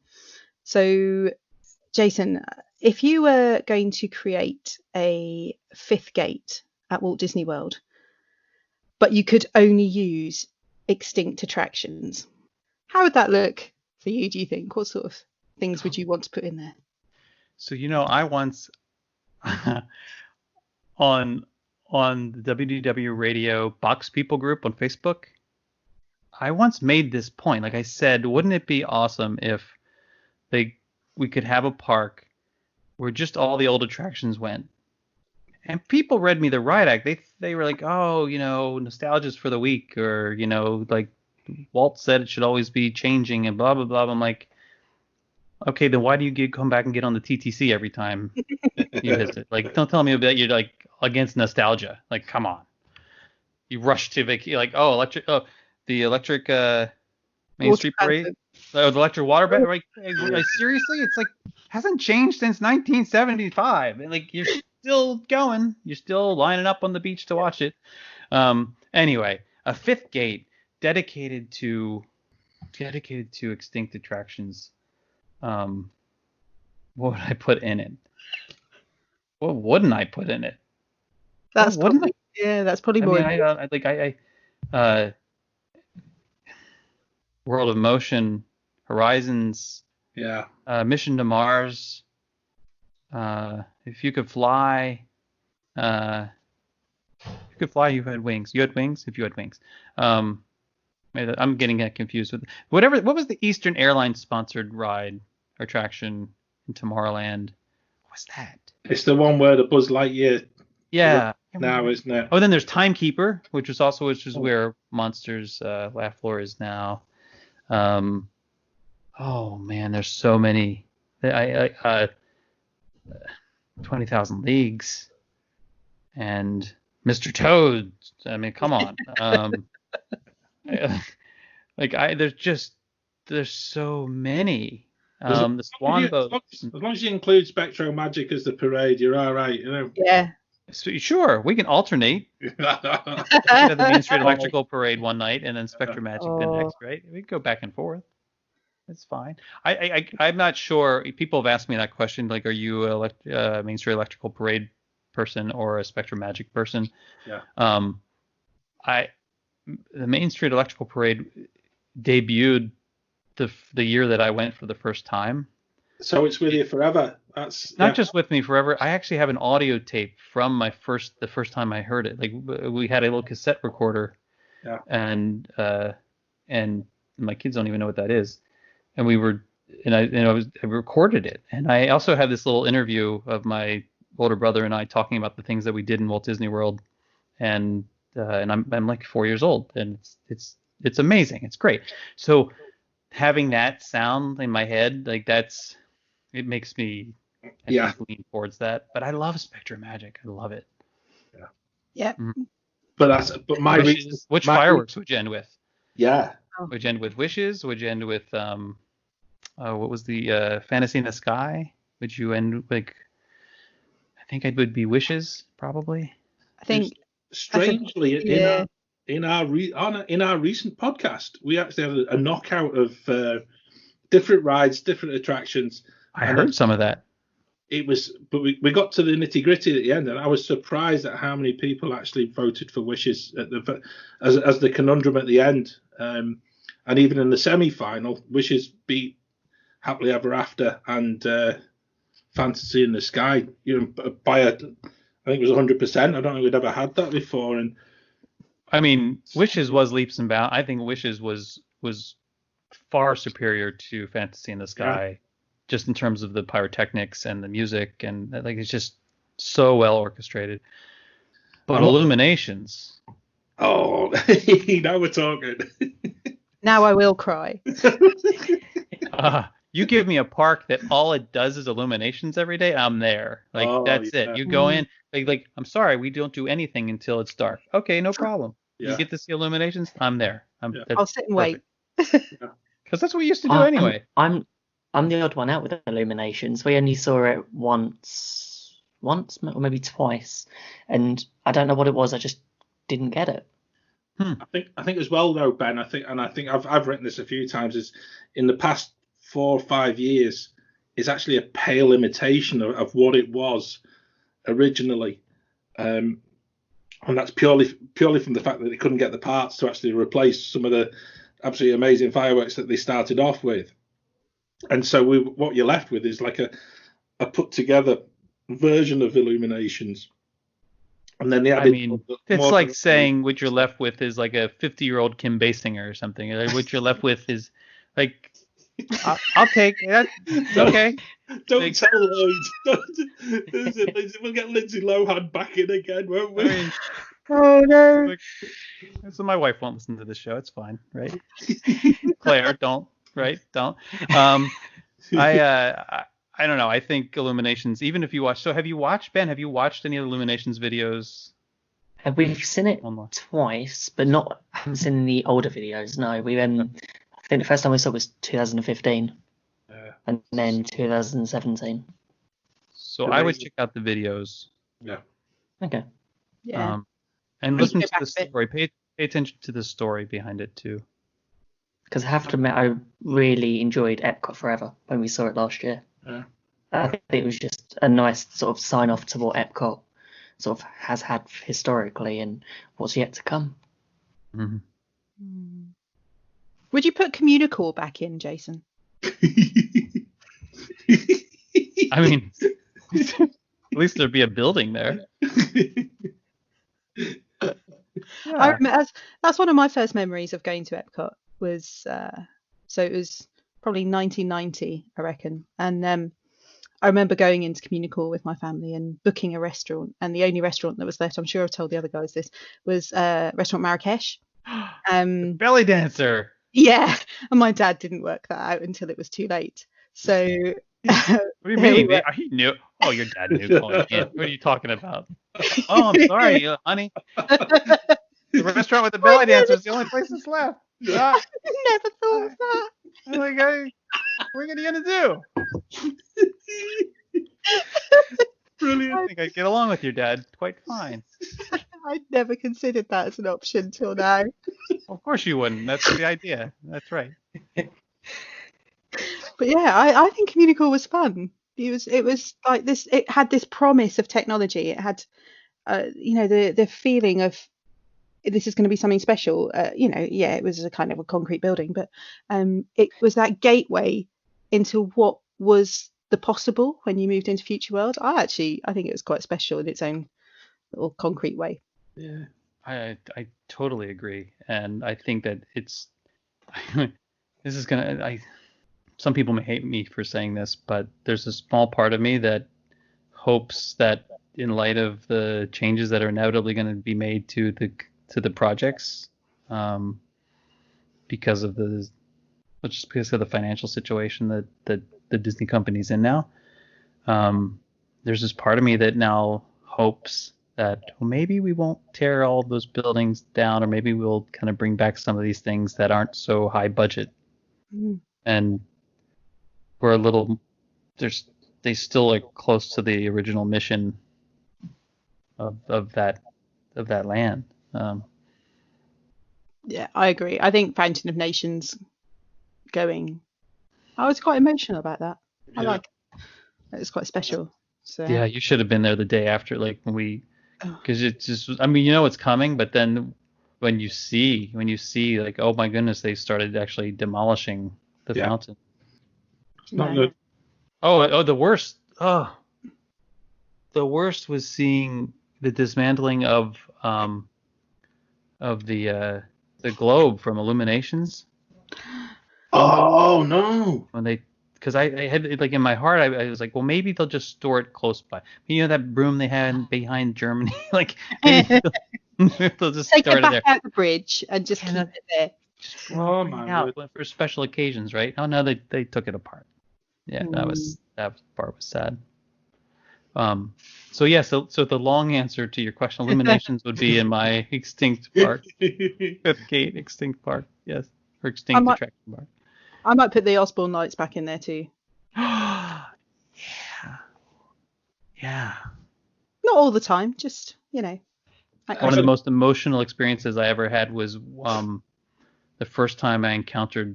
So Jason, if you were going to create a fifth gate at Walt Disney World, but you could only use extinct attractions, how would that look for you, do you think? What sort of things would you want to put in there? So, I once on the WDW Radio Box People group on Facebook, I once made this point. Like I said, wouldn't it be awesome if we could have a park where just all the old attractions went? And people read me the riot act. They were like, oh, nostalgia's for the weak, or, like Walt said it should always be changing and blah, blah, blah. I'm like, okay, then why do you come back and get on the TTC every time you visit? Like, don't tell me that you're like against nostalgia. Like, come on. You rush to the electric Main Street Parade, the electric water bed. Like, seriously, it's like hasn't changed since 1975. And like, you're still going, you're still lining up on the beach to watch it. Anyway, a fifth gate dedicated to extinct attractions. What would I put in it? What wouldn't I put in it? That's probably more. World of Motion, Horizons, Mission to Mars, If You Could Fly, If You Could Fly, You Had Wings. You had wings? If you had wings. I'm getting confused with whatever. What was the Eastern Airlines sponsored ride or attraction in Tomorrowland? What was that? It's the one where the Buzz Lightyear. Yeah. Now, isn't it? Oh, then there's Timekeeper, which is where Monsters Laugh Floor is now. Oh man, there's so many. 20,000 Leagues and Mr. Toad. I mean, come on. There's so many. The Swan Boat. As long as you include Spectro Magic as the parade, you're all right. Yeah. So, sure, we can alternate. We could have the Main Street Electrical Parade one night and then Spectro Magic the next, right? We could go back and forth. It's fine. I'm not sure. People have asked me that question. Like, are you a Main Street Electrical Parade person or a Spectrum Magic person? Yeah. The Main Street Electrical Parade debuted the year that I went for the first time. So it's with you forever. That's not just with me forever. I actually have an audio tape from the first time I heard it. Like, we had a little cassette recorder. Yeah. And my kids don't even know what that is. And I recorded it. And I also have this little interview of my older brother and I talking about the things that we did in Walt Disney World. And I'm like 4 years old, and it's amazing. It's great. So having that sound in my head, like it makes me lean towards that. But I love Spectrum Magic. I love it. Yeah. Yeah. Mm-hmm. But my Wishes, which fireworks would you end with? Yeah. Would you end with Wishes? Would you end with what was the Fantasy in the Sky? Would you end like? I think it would be wishes probably. I think strangely yeah. in our recent podcast, we actually had a knockout of different rides, different attractions. I heard some of that. It was, but we got to the nitty gritty at the end, and I was surprised at how many people actually voted for Wishes at as the conundrum at the end. And even in the semi-final, Wishes beat Happily Ever After and Fantasy in the Sky. By I think it was 100%. I don't think we'd ever had that before. And I mean, Wishes was leaps and bounds. I think Wishes was far superior to Fantasy in the Sky. Yeah. Just in terms of the pyrotechnics and the music, and like it's just so well orchestrated. But Illuminations. Oh, now we're talking. Now I will cry. You give me a park that all it does is Illuminations every day, I'm there. Like that's it. You go in, like I'm sorry, we don't do anything until it's dark. Okay, no problem. Yeah. You get to see Illuminations, I'm there. I'll sit and wait. Because that's what we used to do anyway. I'm the odd one out with Illuminations. We only saw it once or maybe twice, and I don't know what it was. I just didn't get it. I think as well though, Ben. I think I've written this a few times. Is in the past 4 or 5 years, is actually a pale imitation of what it was originally, and that's purely from the fact that they couldn't get the parts to actually replace some of the absolutely amazing fireworks that they started off with. And so what you're left with is like a put together version of Illuminations. And then it's like saying what you're left with is like a 50-year-old Kim Basinger or something. Like what you're left with is like, I'll take that. Okay. Don't tell Lloyd. We'll get Lindsay Lohan back in again, won't we? Oh no. So my wife won't listen to the show. It's fine, right? Claire, don't. Right? Don't. I don't know. I think Illuminations, even if you watch. So have you watched, Ben? Have you watched any Illuminations videos? We've seen it twice, but haven't seen the older videos. No, I think the first time we saw it was 2015, and then 2017. So I would check out the videos. Yeah. Okay. Yeah. And listen to the story. Pay attention to the story behind it too. Because I have to admit, I really enjoyed Epcot Forever when we saw it last year. Yeah. I think it was just a nice sort of sign off to what Epcot sort of has had historically and what's yet to come. Mm-hmm. Would you put Communicore back in, Jason? I mean, at least there'd be a building there. Yeah. I remember that's one of my first memories of going to Epcot. Was so it was probably 1990, I reckon, and I remember going into Communicore with my family and booking a restaurant, and the only restaurant that was left, I'm sure I've told the other guys this, was restaurant Marrakesh. Belly dancer. Yeah, and my dad didn't work that out until it was too late. So what do you mean? He knew. Oh, your dad knew. What are you talking about? Oh, I'm sorry, honey. The restaurant with the belly dancer is the only place that's left. I never thought of that. I'm like, what are you gonna do? Brilliant. I think I'd get along with your dad quite fine. I'd never considered that as an option till now. Of course you wouldn't. That's the idea. That's right. But yeah, I think Communicore was fun. It was like this. It had this promise of technology. It had, the feeling of this is going to be something special. It was a kind of a concrete building, but it was that gateway into what was the possible when you moved into Future World. I think it was quite special in its own little concrete way. Yeah, I totally agree, and I think that it's this is gonna. Some people may hate me for saying this, but there's a small part of me that hopes that in light of the changes that are inevitably going to be made to the projects, because of the financial situation that the Disney company's in now, there's this part of me that now hopes that maybe we won't tear all those buildings down, or maybe we'll kind of bring back some of these things that aren't so high budget. And were a little. They still are close to the original mission of that land. Yeah, I agree. I think Fountain of Nations going. I was quite emotional about that. I Yeah. like it. Was quite special. So Yeah, you should have been there the day after, like when we, Oh. because it's just. I mean, you know it's coming, but then when you see like, oh my goodness, they started actually demolishing the Yeah. fountain. It's not No. good. Oh, the worst. Oh, the worst was seeing the dismantling of the globe from Illuminations Oh no. when they, because I had it, like in my heart I was like, well, maybe they'll just store it close by. You know that room they had behind Germany, like maybe they'll just Take store it it back there. out the bridge and just keep it there. Just Oh, bring my it out for special occasions, right? Oh no, they took it apart. Yeah, that part was sad. So yeah, so the long answer to your question, Illuminations would be in my extinct park, Fifth Gate extinct park, yes, or extinct attraction park. I might put the Osborne lights back in there too. Yeah. Not all the time, just One of the most emotional experiences I ever had was the first time I encountered,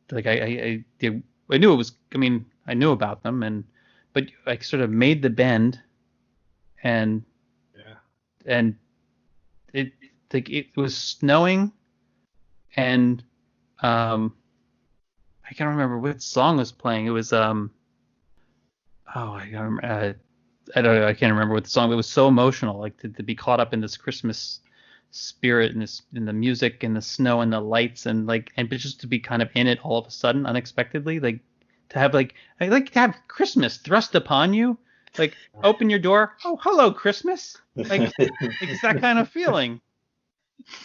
like I knew it was. I mean, I knew about them, but I sort of made the bend, and it was snowing, and I can't remember what song was playing. It was I don't know. I can't remember what the song. But it was so emotional, like to be caught up in this Christmas spirit and in the music and the snow and the lights and but just to be kind of in it all of a sudden, unexpectedly, like to have I like to have Christmas thrust upon you, like open your door, oh hello Christmas, like it's that kind of feeling.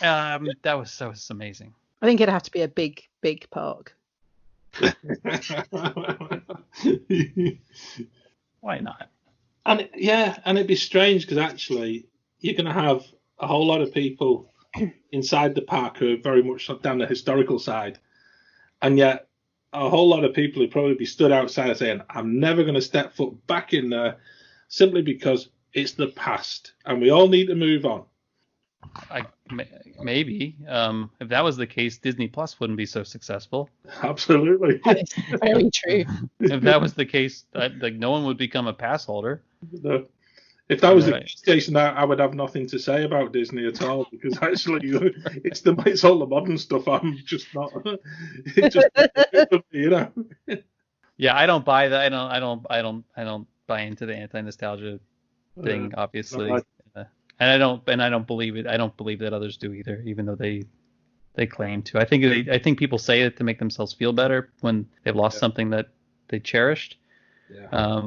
That was amazing. I think it'd have to be a big park. Why not? And it'd be strange because actually you're going to have a whole lot of people inside the park who are very much down the historical side, and yet a whole lot of people who'd probably be stood outside saying, I'm never going to step foot back in there simply because it's the past and we all need to move on. Maybe if that was the case, Disney Plus wouldn't be so successful. Absolutely. That is very true. If that was the case, like no one would become a pass holder. No. If that was the case, Jason, I would have nothing to say about Disney at all because actually it's all the modern stuff. I'm just not. It's just, you know. Yeah, I don't buy that. I don't buy into the anti-nostalgia thing, obviously. And I don't believe it. I don't believe that others do either, even though they claim to. I think people say it to make themselves feel better when they've lost something that they cherished. Yeah.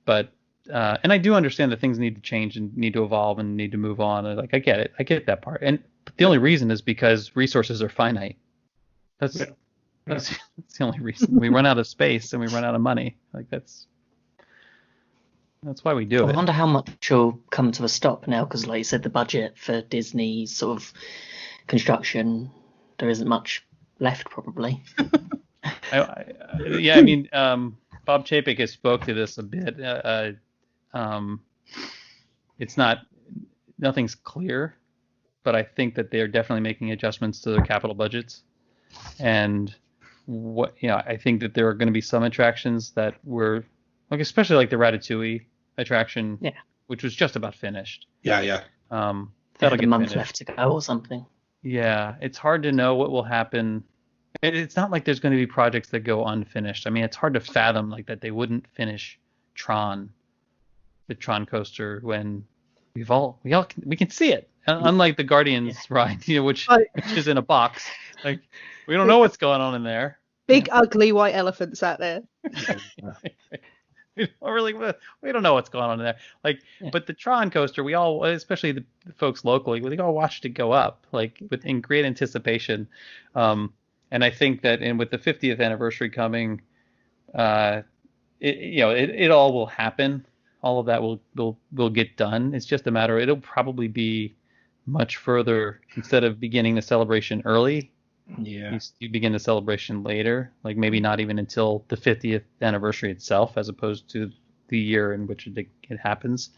But and I do understand that things need to change and need to evolve and need to move on. And I get it. I get that part. And the only reason is because resources are finite. That's the only reason. We run out of space and we run out of money. Like that's why we do it. I wonder how much will come to a stop now, because like you said, the budget for Disney's sort of construction, there isn't much left probably. I mean, Bob Chapek has spoke to this a bit. It's nothing's clear, but I think that they're definitely making adjustments to their capital budgets. And I think that there are going to be some attractions that were like, especially like the Ratatouille attraction, which was just about finished. Yeah. That'll That'll get a month left to go or something. Yeah, it's hard to know what will happen. It's not like there's going to be projects that go unfinished. I mean, it's hard to fathom like that they wouldn't finish the Tron coaster, when we can see it. Unlike the Guardians ride, which is in a box. Like we don't know what's going on in there. Big ugly white elephants out there. We don't know what's going on in there. But the Tron coaster, we all, especially the folks locally, we all watched it go up, in great anticipation. And I think that, with the 50th anniversary coming, it all will happen. All of that will get done. It's just a matter. It'll probably be much further. Instead of beginning the celebration early, Yeah. You begin the celebration later, like maybe not even until the 50th anniversary itself, as opposed to the year in which it happens.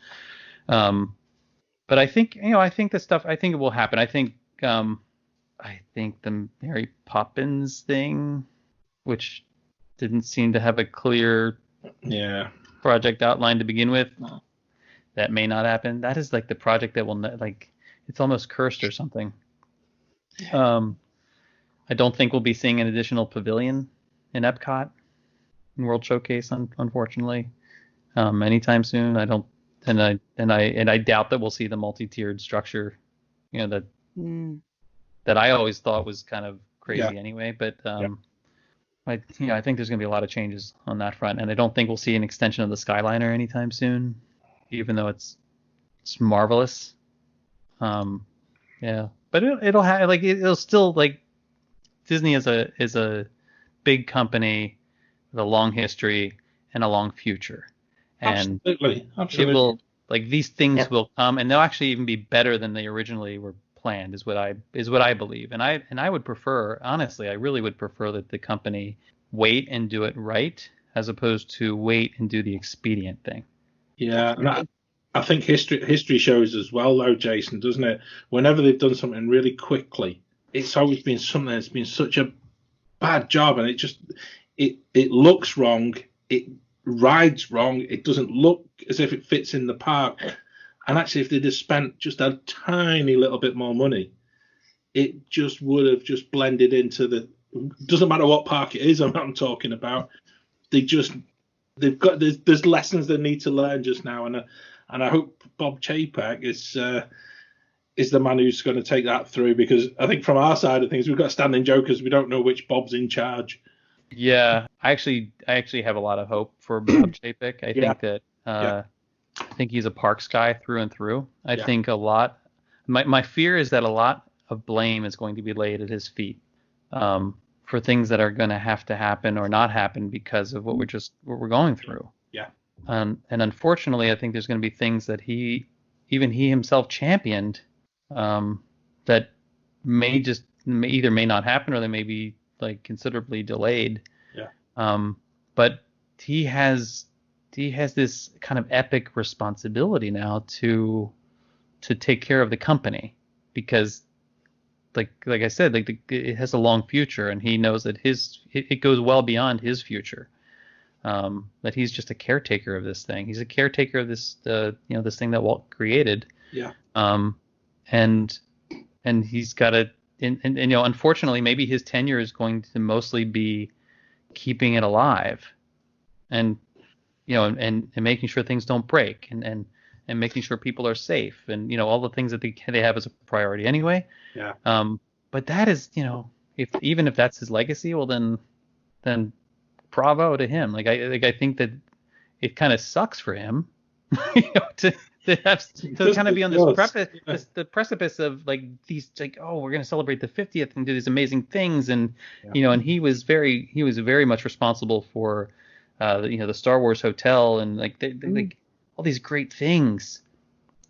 But I think, I think it will happen. I think the Mary Poppins thing, which didn't seem to have a clear project outline to begin with, that may not happen. That is like the project that will it's almost cursed or something. I don't think we'll be seeing an additional pavilion in Epcot in World Showcase, unfortunately, anytime soon. I don't, and I doubt that we'll see the multi-tiered structure, that I always thought was kind of crazy anyway. But I think there's going to be a lot of changes on that front, and I don't think we'll see an extension of the Skyliner anytime soon, even though it's marvelous. But it'll have it'll still Disney is a big company with a long history and a long future, and absolutely. It will these things will come, and they'll actually even be better than they originally were planned. Is what I believe, and I would prefer, honestly, I really would prefer that the company wait and do it right, as opposed to wait and do the expedient thing. Yeah, and I think history shows as well, though, Jason, doesn't it? Whenever they've done something really quickly, it's always been something that's been such a bad job, and it looks wrong, it rides wrong, it doesn't look as if it fits in the park. And actually, if they'd have spent just a tiny little bit more money, it just would have just blended into doesn't matter what park it is I'm talking about. There's lessons they need to learn just now, and I hope Bob Chapek is the man who's going to take that through, because I think from our side of things, we've got standing jokers. We don't know which Bob's in charge. Yeah, I actually have a lot of hope for Bob Chapek. I think that I think he's a parks guy through and through. I think my fear is that a lot of blame is going to be laid at his feet for things that are going to have to happen or not happen because of what we're going through. Yeah. And unfortunately, I think there's going to be things that he himself championed that may not happen, or they may be considerably delayed. Yeah. But he has this kind of epic responsibility now to take care of the company, because like I said, it has a long future, and he knows that it goes well beyond his future. That he's just a caretaker of this thing. He's a caretaker of this this thing that Walt created. Yeah. And he's got to, and unfortunately, maybe his tenure is going to mostly be keeping it alive, and and making sure things don't break, and making sure people are safe, and all the things that they have as a priority anyway. Yeah. But that is, even if that's his legacy, well then bravo to him. I think that it kind of sucks for him, to kind of be on this the precipice of these we're going to celebrate the 50th and do these amazing things, and and he was very much responsible for the Star Wars Hotel and all these great things,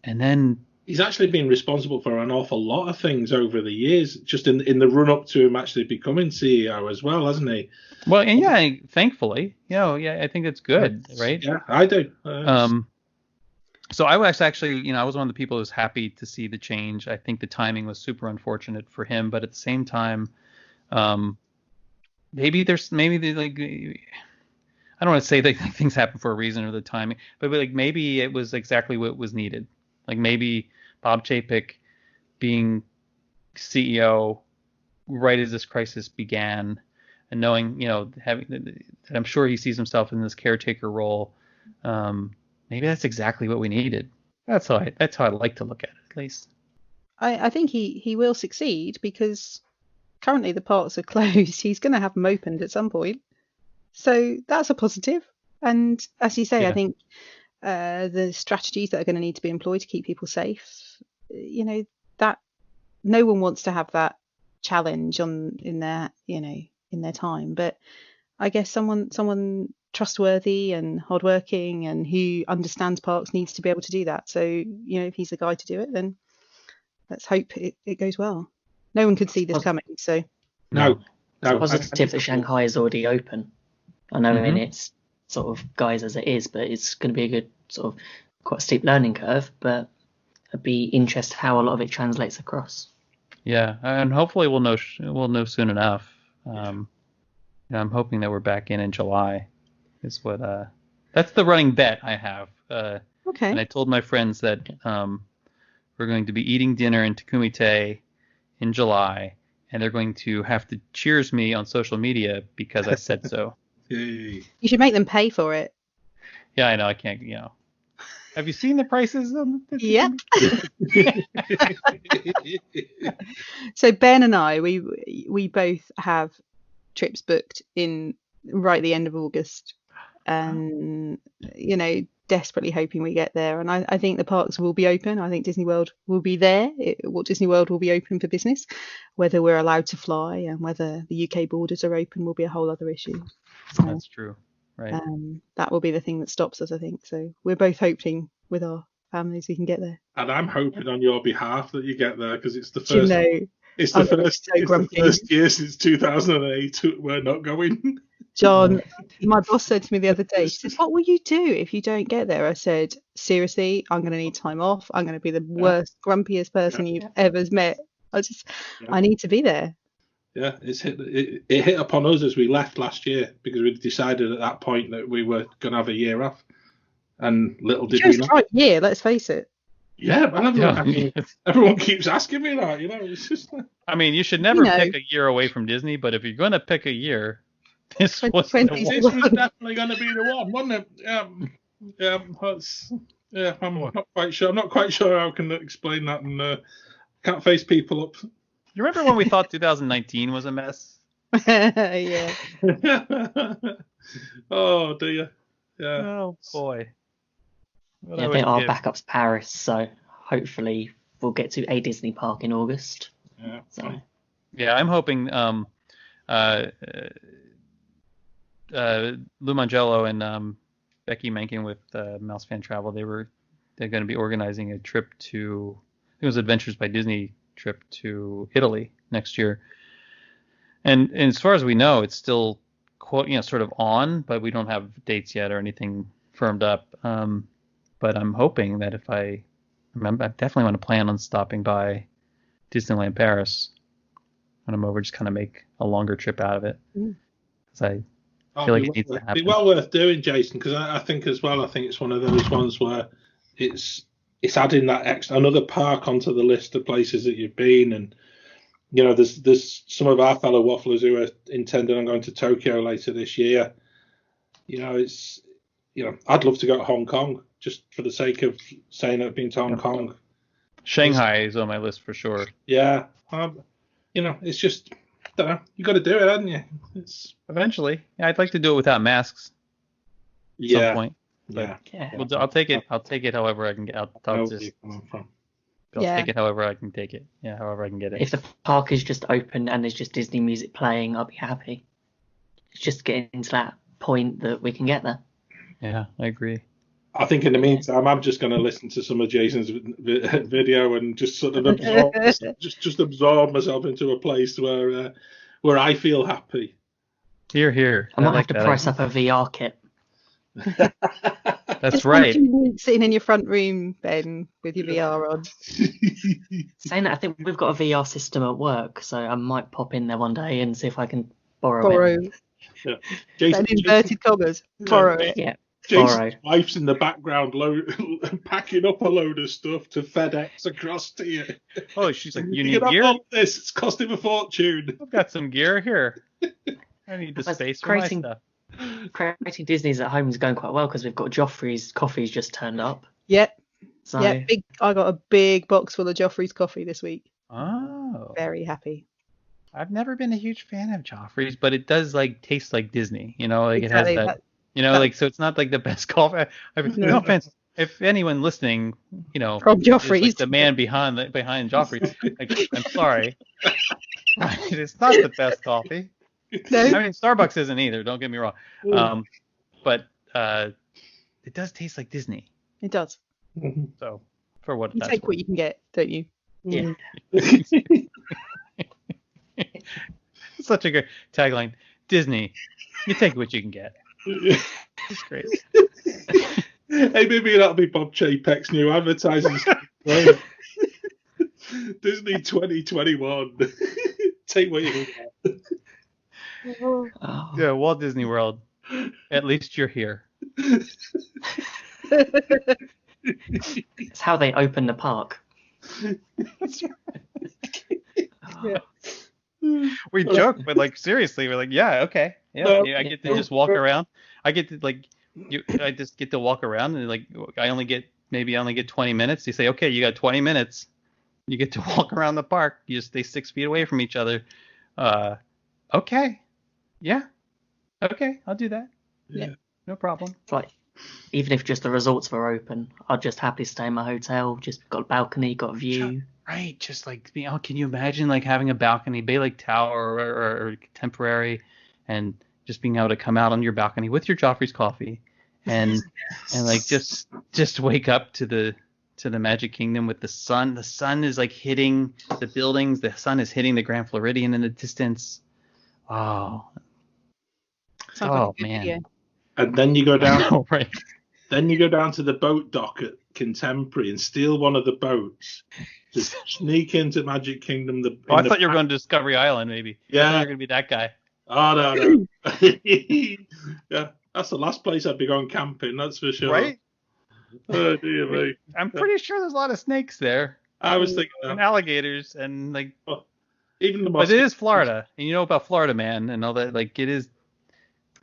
and then he's actually been responsible for an awful lot of things over the years, just in the run up to him actually becoming CEO as well, hasn't he? Well, and thankfully, I think it's good, right? Yeah, I do. So I was actually, I was one of the people who was happy to see the change. I think the timing was super unfortunate for him, but at the same time, maybe I don't want to say that things happen for a reason or the timing, but maybe it was exactly what was needed. Maybe Bob Chapek being CEO right as this crisis began, and knowing, having, I'm sure he sees himself in this caretaker role. Maybe that's exactly what we needed. That's how I like to look at it, at least. I think he will succeed, because currently the parks are closed. He's going to have them opened at some point. So that's a positive. And as you say, I think the strategies that are going to need to be employed to keep people safe, that no one wants to have that challenge in their time. But I guess someone trustworthy and hardworking and who understands parks needs to be able to do that. So, if he's the guy to do it, then let's hope it goes well. No one could see this coming, so. No. It's positive that Shanghai is already open. I know in its sort of guise as it is, but it's going to be a good sort of quite steep learning curve. But I'd be interested how a lot of it translates across. Yeah, and hopefully we'll know soon enough. I'm hoping that we're back in July. Is what that's the running bet I have. Okay. And I told my friends that we're going to be eating dinner in Takumite in July, and they're going to have to cheers me on social media because I said so. Yay. You should make them pay for it. Yeah, I know. I can't. Have you seen the prices on the Yeah. So Ben and I, we both have trips booked in right at the end of August, and desperately hoping we get there. And I think the parks will be open. I think Disney World will be there. Walt Disney World will be open for business. Whether we're allowed to fly and whether the UK borders are open will be a whole other issue. So, That's true. Right. That will be the thing that stops us, I think. So we're both hoping with our families we can get there. And I'm hoping on your behalf that you get there, because it's the first. It's I'm the first year since 2008 we're not going. John, my boss said to me the other day, she said, "What will you do if you don't get there?" I said, "Seriously, I'm going to need time off. I'm going to be the worst, grumpiest person you've ever met. I need to be there." Yeah, it hit upon us as we left last year, because we decided at that point that we were going to have a year off, and little did we know. Right, yeah, let's face it. Yeah, but everyone keeps asking me that. It's just. I mean, you should never pick a year away from Disney, but if you're going to pick a year, this was definitely going to be the one, wasn't it? I'm not quite sure. I'm not quite sure how I can explain that, and can't face people up. You remember when we thought 2019 was a mess? Yeah. Oh dear. Yeah. Oh boy. I think our backup's Paris, so hopefully we'll get to a Disney park in August. Yeah. So. Yeah, I'm hoping Lou Mangello and Becky Menken with Mouse Fan Travel, they're going to be organizing a trip to, I think it was Adventures by Disney trip to Italy next year. And as far as we know, it's still sort of on, but we don't have dates yet or anything firmed up. But I'm hoping that I definitely want to plan on stopping by Disneyland Paris when I'm over, just kind of make a longer trip out of it. Because I feel like it needs to happen. It'd be well worth doing, Jason, because I think as well, I think it's one of those ones where it's adding that another park onto the list of places that you've been. And, there's some of our fellow wafflers who are intending on going to Tokyo later this year. I'd love to go to Hong Kong, just for the sake of saying I've been to Hong Kong. Shanghai is on my list for sure. Yeah. It's just, I don't know, you got to do it, haven't you? Eventually. Yeah, I'd like to do it without masks at some point. But I'll take it. I'll take it however I can get. I'll take it however I can take it. Yeah, however I can get it. If the park is just open and there's just Disney music playing, I'll be happy. It's just getting to that point that we can get there. Yeah, I agree. I think in the meantime, I'm just going to listen to some of Jason's video and just sort of absorb myself into a place where I feel happy. Here. I might have to price up a VR kit. That's right. Sitting in your front room, Ben, with your VR on. Saying that, I think we've got a VR system at work, so I might pop in there one day and see if I can borrow it. Yeah. Jason, inverted commas. Borrow it. Yeah. Jason's wife's in the background packing up a load of stuff to FedEx across to you. Oh, she's like, you need gear? All this. It's costing a fortune. I've got some gear here. I need the space for my stuff. Creating Disney's at home is going quite well because we've got Joffrey's coffees just turned up. Yep. So I got a big box full of Joffrey's coffee this week. Oh. Very happy. I've never been a huge fan of Joffrey's, but it does taste like Disney. Exactly. It has that. So it's not like the best coffee. No offense. If anyone listening, from Joffrey's, the man behind Joffrey's, I'm sorry. It's not the best coffee. No. I mean, Starbucks isn't either. Don't get me wrong. But it does taste like Disney. It does. So for what you take what you can get, don't you? Yeah. It's such a great tagline. Disney, you take what you can get. It's great. Hey, maybe that'll be Bob Chapek's new advertising. Disney 2021. Take what you can get. Oh. Yeah, Walt Disney World. At least you're here. It's how they open the park. Yeah. We joke, but like seriously, we're like, yeah, okay, yeah, No. I get to just walk around. I get to I just get to walk around, and like I only get 20 minutes. You say, okay, you got 20 minutes. You get to walk around the park. You just stay 6 feet away from each other. Okay, yeah, okay, I'll do that. Yeah. No problem. It's like, even if just the resorts were open, I'd just happily stay in my hotel. Just got a balcony, got a view. Right, just like, can you imagine like having a balcony, Bay Lake Tower or Contemporary, and just being able to come out on your balcony with your Joffrey's coffee, and like just wake up to the Magic Kingdom with the sun. The sun is like hitting the buildings. The sun is hitting the Grand Floridian in the distance. Oh, Sounds like a good man. video. And then you go down. Oh, right. Then you go down to the boat dock at Contemporary and steal one of the boats. Just sneak into Magic Kingdom. I thought you were going to Discovery Island, maybe. Yeah. I thought you were going to be that guy. Oh, no. Yeah, that's the last place I'd be going camping, that's for sure. Right? Oh, dear me. I'm pretty sure there's a lot of snakes there. I was thinking And that. alligators and like. Even the But it is Florida, and you know about Florida Man and all that. Like it is.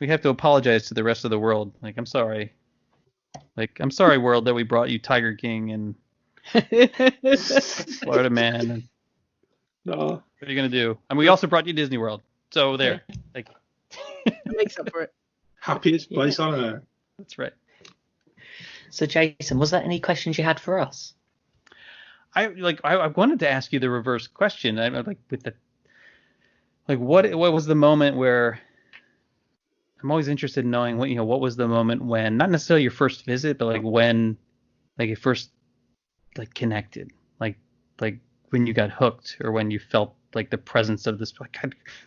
We have to apologize to the rest of the world. Like I'm sorry. Like I'm sorry, world, that we brought you Tiger King and Florida Man. And No. what are you gonna do? And we also brought you Disney World. So there. Like It makes up for it. Happiest place on earth. that's right. So, Jason, was there any questions you had for us? I wanted to ask you the reverse question. I like with the like what was the moment where I'm always interested in knowing what was the moment when, not necessarily your first visit, but like when like it first like connected, like when you got hooked or when you felt like the presence of this. Like,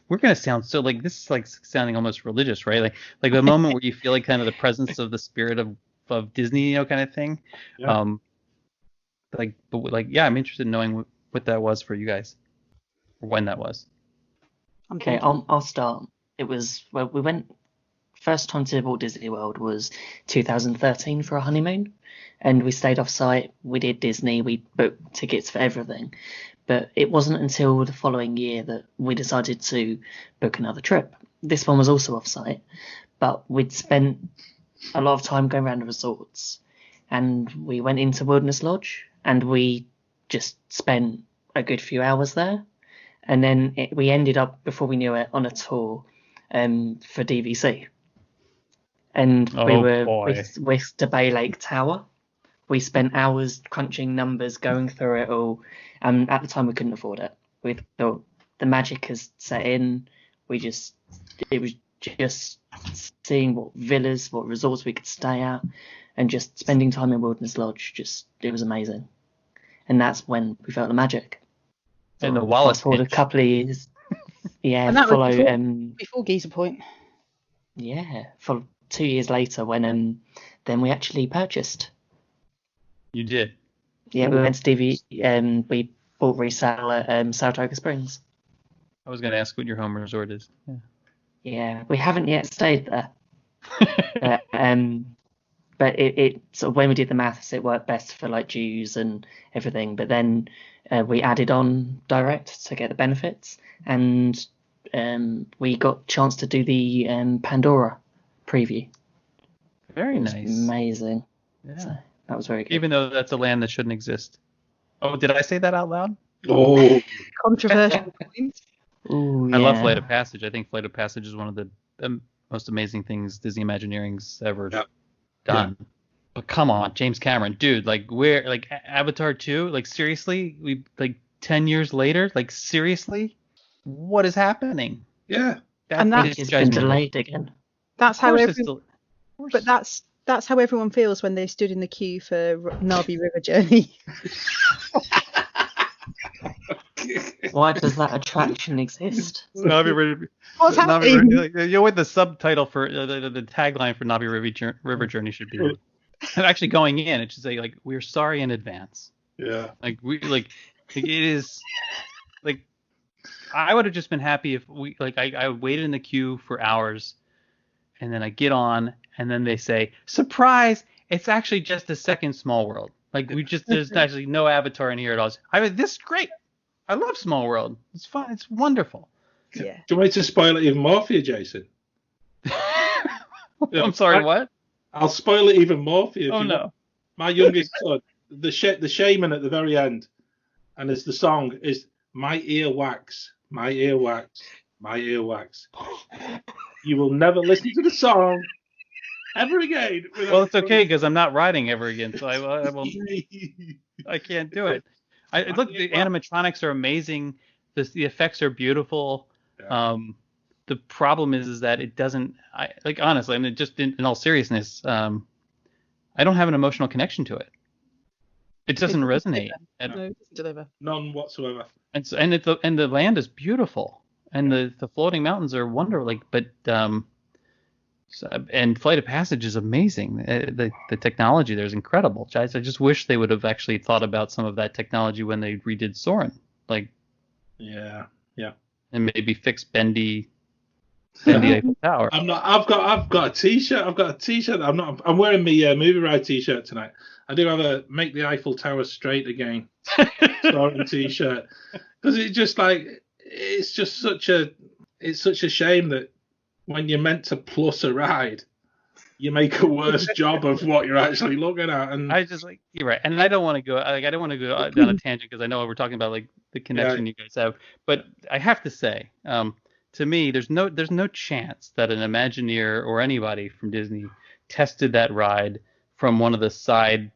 we're gonna sound so like this is like sounding almost religious, right? Like the moment where you feel like kind of the presence of the spirit of Disney, kind of thing. Yeah. I'm interested in knowing what that was for you guys, or when that was. Okay, I'll start. It was, well, we went, first time to Walt Disney World was 2013 for a honeymoon, and we stayed off site. We did Disney, we booked tickets for everything, but it wasn't until the following year that we decided to book another trip. This one was also off site, but we'd spent a lot of time going around the resorts, and we went into Wilderness Lodge, and we just spent a good few hours there. And then we ended up, before we knew it, on a tour for DVC. And we were with the Bay Lake Tower. We spent hours crunching numbers, going through it all. And at the time, we couldn't afford it. We thought the magic has set in. It was just seeing what villas, what resorts we could stay at, and just spending time in Wilderness Lodge. It was amazing. And that's when we felt the magic. And the wallet. Fast forward a couple of years. Yeah, And that follow. was before Geezer Point. Yeah, for 2 years later, when then we actually purchased. You did. Yeah, we went to DV. We bought resale at Saratoga Springs. I was going to ask what your home resort is. Yeah. Yeah, we haven't yet stayed there. But it sort of, when we did the maths, it worked best for like dues and everything. But then we added on direct to get the benefits, and we got a chance to do the Pandora preview. Very It was nice. amazing. Yeah. So that was very good. Even though that's a land that shouldn't exist. Oh, did I say that out loud? Oh, Controversial point. Ooh, I love yeah. Flight of Passage. I think Flight of Passage is one of the most amazing things Disney Imagineering's ever done. Yeah. But come on, James Cameron, dude, like where, like Avatar 2, like seriously, we like 10 years later, like seriously, what is happening? yeah. And that- It's been delayed again. That's how But that's how everyone feels when they stood in the queue for Navi River Journey. Why does that attraction exist? Navi River. What's happening? You know what the subtitle for the tagline for Navi River Journey should be? Actually, going in, it should say like, "We're sorry in advance." Yeah. Like it is like I would have just been happy if I waited in the queue for hours, and then I get on, and then they say, "Surprise! It's actually just a second Small World." Like there's actually no Avatar in here at all. This is great. I love Small World. It's fun. It's wonderful. Yeah. Do you want me to spoil it even more for you, Jason? I'm sorry, what? I'll spoil it even more for you. Oh, no. My youngest son, the shaman at the very end, and as the song is "My ear wax, my ear wax, my ear wax." You will never listen to the song ever again. Well, it's okay because I'm not riding ever again, so I can't do it. Look, the animatronics are amazing. The effects are beautiful. Yeah. The problem is that it doesn't. Honestly, I mean, just in all seriousness, I don't have an emotional connection to it. It doesn't resonate. No, it doesn't deliver. None whatsoever. And the land is beautiful, and the floating mountains are wonderful. And Flight of Passage is amazing. The technology there is incredible. I just wish they would have actually thought about some of that technology when they redid Soarin'. Yeah. And maybe fix bendy Eiffel Tower. I've got a T-shirt. I'm wearing my movie ride T-shirt tonight. I do have a "Make the Eiffel Tower Straight Again" Soarin' T-shirt, because it's just such a shame that when you're meant to plus a ride, you make a worse job of what you're actually looking at. And you're right. And I don't want to go down a tangent because I know we're talking about the connection you guys have, but I have to say, to me, there's no chance that an Imagineer or anybody from Disney tested that ride from one of the side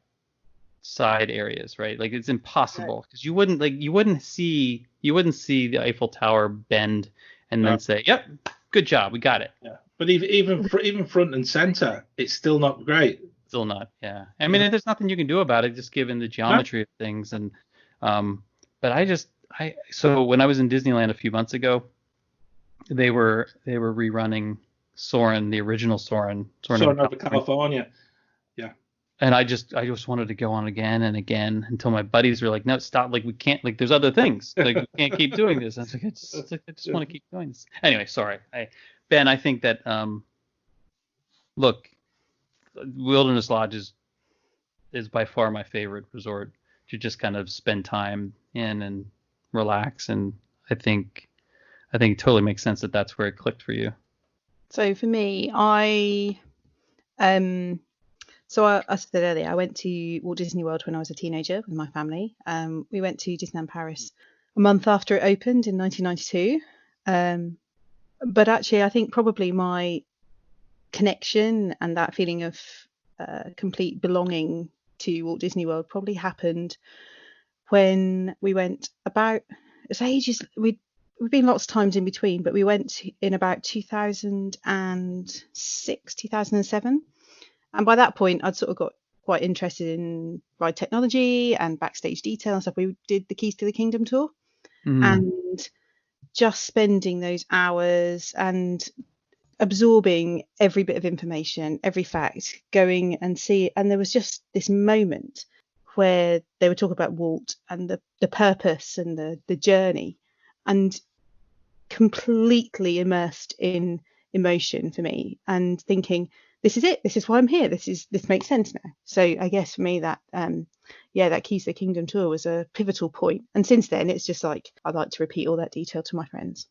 areas, right? Like, it's impossible because you wouldn't see the Eiffel Tower bend and then say, "Yep, good job, we got it." Yeah. But even front and center, it's still not great. Still not, yeah. I mean, there's nothing you can do about it, just given the geometry of things. And but so when I was in Disneyland a few months ago, they were rerunning Soarin', the original Soarin' over California. Yeah. And I just wanted to go on again and again until my buddies were like, "No, stop! Like, we can't. Like, there's other things. Like, we can't keep doing this." I was like, I just want to keep doing this. Anyway, sorry. Ben, I think that look, Wilderness Lodge is by far my favorite resort to just kind of spend time in and relax, and I think it totally makes sense that that's where it clicked for you. So for me, I said earlier, I went to Walt Disney World when I was a teenager with my family. We went to Disneyland Paris a month after it opened in 1992. But actually, I think probably my connection and that feeling of complete belonging to Walt Disney World probably happened when we went about, it's ages, we've been lots of times in between, but we went in about 2006, 2007. And by that point, I'd sort of got quite interested in ride technology and backstage detail and stuff. We did the Keys to the Kingdom tour. And just spending those hours and absorbing every bit of information, every fact, going and see. And there was just this moment where they would talk about Walt and the purpose and the journey, and completely immersed in emotion for me and thinking, this is it. This is why I'm here. This makes sense now. So I guess for me that that Keys to the Kingdom tour was a pivotal point. And since then, it's just like I like to repeat all that detail to my friends.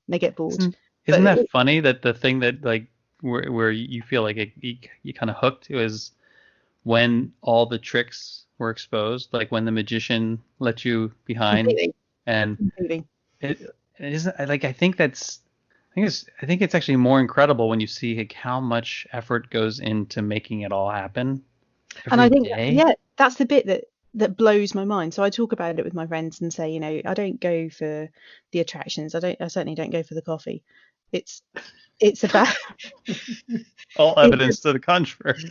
And they get bored. Isn't that funny that the thing that where you feel like you kind of hooked is when all the tricks were exposed, like when the magician let you behind. Completely. And Completely. it isn't like I think it's actually more incredible when you see like how much effort goes into making it all happen. And I think that's the bit that blows my mind. So I talk about it with my friends and say, I don't go for the attractions. I certainly don't go for the coffee. It's about All evidence to the contrary.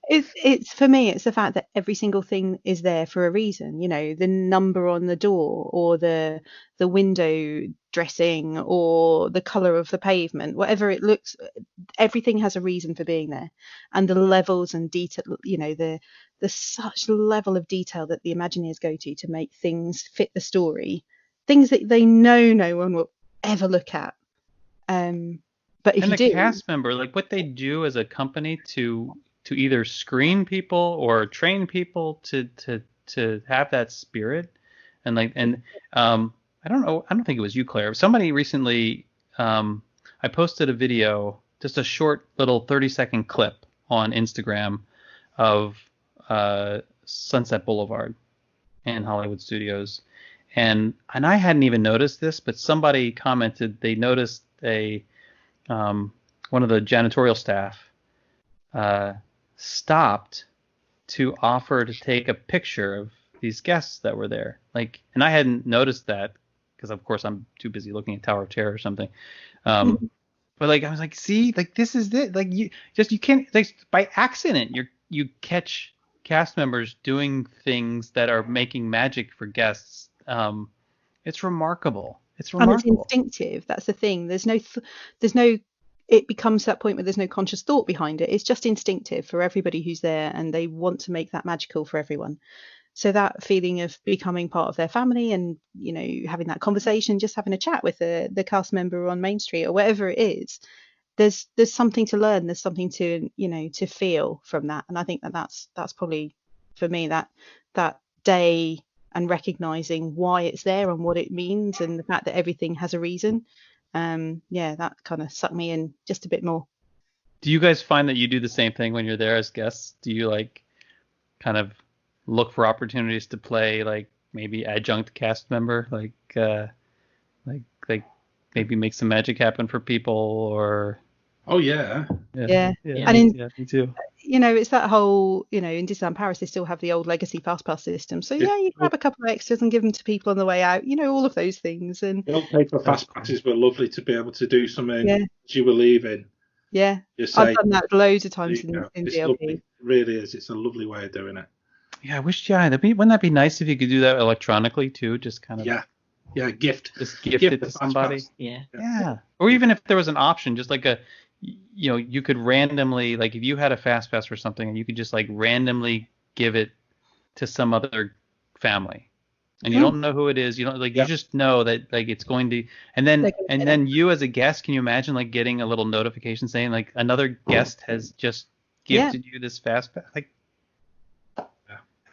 It's for me, it's the fact that every single thing is there for a reason. You know, the number on the door, or the window dressing, or the color of the pavement, whatever it looks, everything has a reason for being there. And the levels and detail, you know, the such level of detail that the Imagineers go to make things fit the story, things that they know no one will ever look at. But if And you the do, cast member, like what they do as a company to either screen people or train people to have that spirit, and I don't know, I don't think it was you, Claire. Somebody recently, I posted a video, just a short little 30-second clip on Instagram of Sunset Boulevard in Hollywood Studios, and I hadn't even noticed this, but somebody commented they noticed one of the janitorial staff stopped to offer to take a picture of these guests that were there. Like, and I hadn't noticed that because, of course, I'm too busy looking at Tower of Terror or something. But like, I was like, see, like this is it. Like you can't, like, by accident you catch cast members doing things that are making magic for guests. It's remarkable. It's remarkable. And it's instinctive. That's the thing. There's no it becomes that point where there's no conscious thought behind it. It's just instinctive for everybody who's there, and they want to make that magical for everyone. So that feeling of becoming part of their family, and, you know, having that conversation, just having a chat with the cast member on Main Street or whatever it is, there's something to learn. There's something to, you know, to feel from that. And I think that's probably for me that day, and recognizing why it's there and what it means, and the fact that everything has a reason. That kind of sucked me in just a bit more. Do you guys find that you do the same thing when you're there as guests? Do you like kind of look for opportunities to play like maybe adjunct cast member, like maybe make some magic happen for people, or? Oh yeah. Yeah. And me too. You know, it's that whole, you know, in Disneyland Paris they still have the old legacy fast pass system. So yeah, you grab a couple of extras and give them to people on the way out. You know, all of those things. And the old paper fast passes were lovely to be able to do something as you were leaving. Yeah, I've done that loads of times in DLP. Lovely. It really is. It's a lovely way of doing it. Yeah, I wish. Yeah, wouldn't that be nice if you could do that electronically too? Just kind of. Yeah. Gift it to somebody. Yeah. Or even if there was an option, just like you know, you could randomly, like if you had a fast pass or something, and you could just like randomly give it to some other family, and you don't know who it is. You don't you just know that like it's going to, and then you as a guest, can you imagine like getting a little notification saying like another guest has just gifted you this fast pass? Like, that'd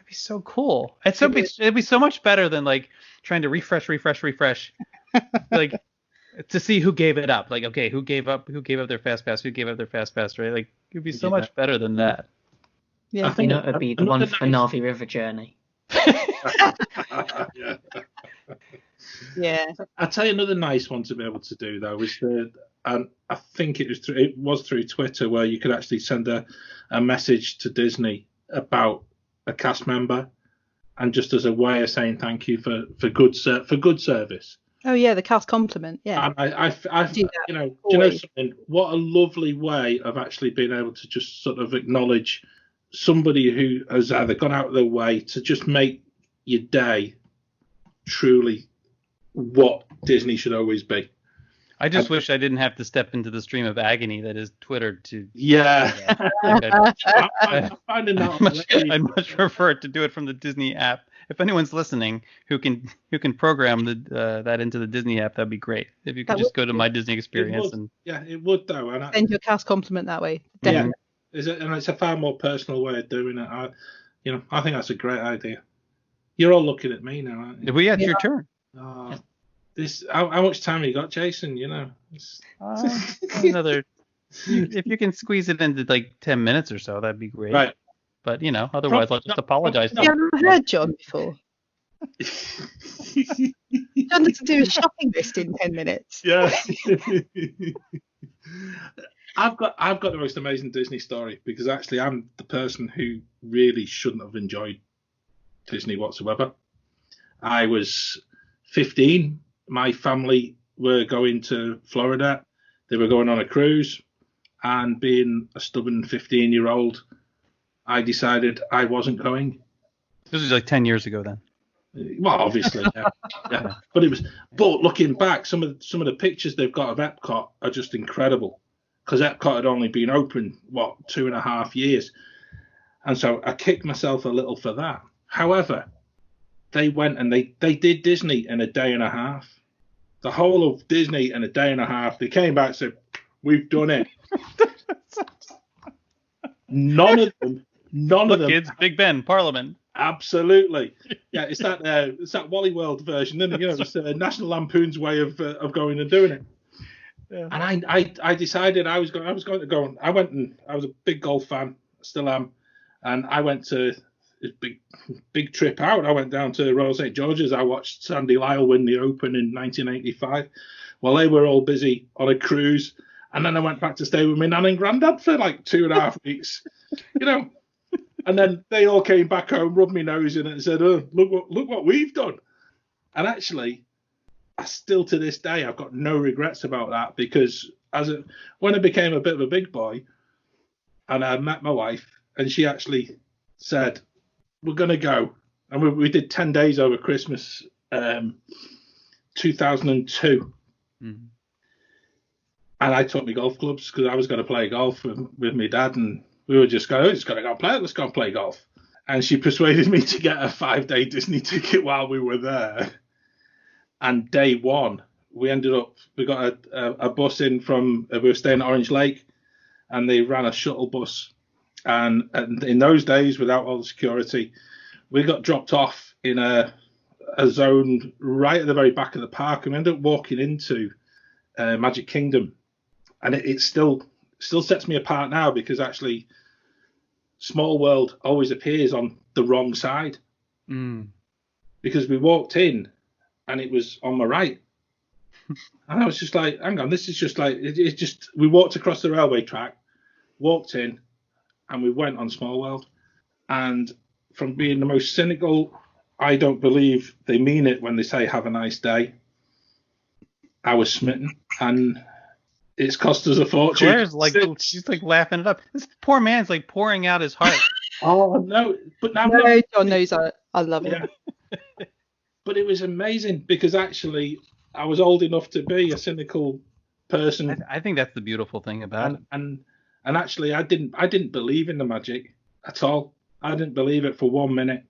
be so cool. It'd be so much better than like trying to refresh, like. To see who gave it up, like, okay, who gave up their fast pass, right? Like, it'd be so much better than that. Yeah, I think it'd be the one for Navi River Journey. Yeah. I'll tell you another nice one to be able to do though is and I think it was through Twitter, where you could actually send a message to Disney about a cast member, and just as a way of saying thank you for good service. Oh yeah, the cast compliment. Yeah. And I do you know something? What a lovely way of actually being able to just sort of acknowledge somebody who has either gone out of their way to just make your day truly what Disney should always be. I just wish I didn't have to step into the stream of agony that is Twitter to. Yeah. I'm finding that. I'd much prefer to do it from the Disney app. If anyone's listening who can program that into the Disney app, that'd be great. If you could just go to My Disney Experience it would though. And send your cast compliment that way. Definitely. And it's a far more personal way of doing it. I think that's a great idea. You're all looking at me now, aren't you? Well, yeah, it's your turn. How much time have you got, Jason? You know, another. If you can squeeze it into like 10 minutes or so, that'd be great. Right. But otherwise I'll just apologize. You haven't heard John before. John doesn't do a shopping list in 10 minutes. Yeah. I've got the most amazing Disney story, because actually I'm the person who really shouldn't have enjoyed Disney whatsoever. I was 15. My family were going to Florida. They were going on a cruise, And being a stubborn 15-year-old, I decided I wasn't going. This was like 10 years ago then. Well, obviously, yeah. But looking back, some of the pictures they've got of Epcot are just incredible, because Epcot had only been open 2.5 years, and so I kicked myself a little for that. However, they went and they did Disney in a day and a half. The whole of Disney in a day and a half. They came back and said, "We've done it." None of them. Kids, Big Ben, Parliament. Absolutely, yeah. It's that Wally World version, isn't it? It's National Lampoon's way of going and doing it. Yeah. And I decided I was going to go. And I went, and I was a big golf fan, still am, and I went to this big trip out. I went down to Royal St George's. I watched Sandy Lyle win the Open in 1985, while they were all busy on a cruise. And then I went back to stay with my nan and granddad for like 2.5 weeks, And then they all came back home, rubbed my nose in it, and said, "Oh, look what we've done." And actually, I still to this day, I've got no regrets about that, because when I became a bit of a big boy, and I met my wife, and she actually said, "We're gonna go," and we did 10 days over Christmas, 2002. Mm-hmm. And I took my golf clubs, because I was going to play golf with my dad, and we were just going, "Let's go and play golf." And she persuaded me to get a 5-day Disney ticket while we were there. And day one, we got a bus in from, we were staying at Orange Lake, and they ran a shuttle bus. And in those days, without all the security, we got dropped off in a zone right at the very back of the park, and we ended up walking into Magic Kingdom. And it still sets me apart now, because actually Small World always appears on the wrong side. Because we walked in and it was on my right, and I was just like, hang on, this is just like we walked across the railway track, walked in, and we went on Small World. And from being the most cynical, I don't believe they mean it when they say have a nice day, I was smitten. And it's cost us a fortune. Claire's she's like laughing it up. This poor man's like pouring out his heart. Oh no! But now John knows I love him. But it was amazing, because actually I was old enough to be a cynical person. I think that's the beautiful thing about it. And actually I didn't believe in the magic at all. I didn't believe it for 1 minute.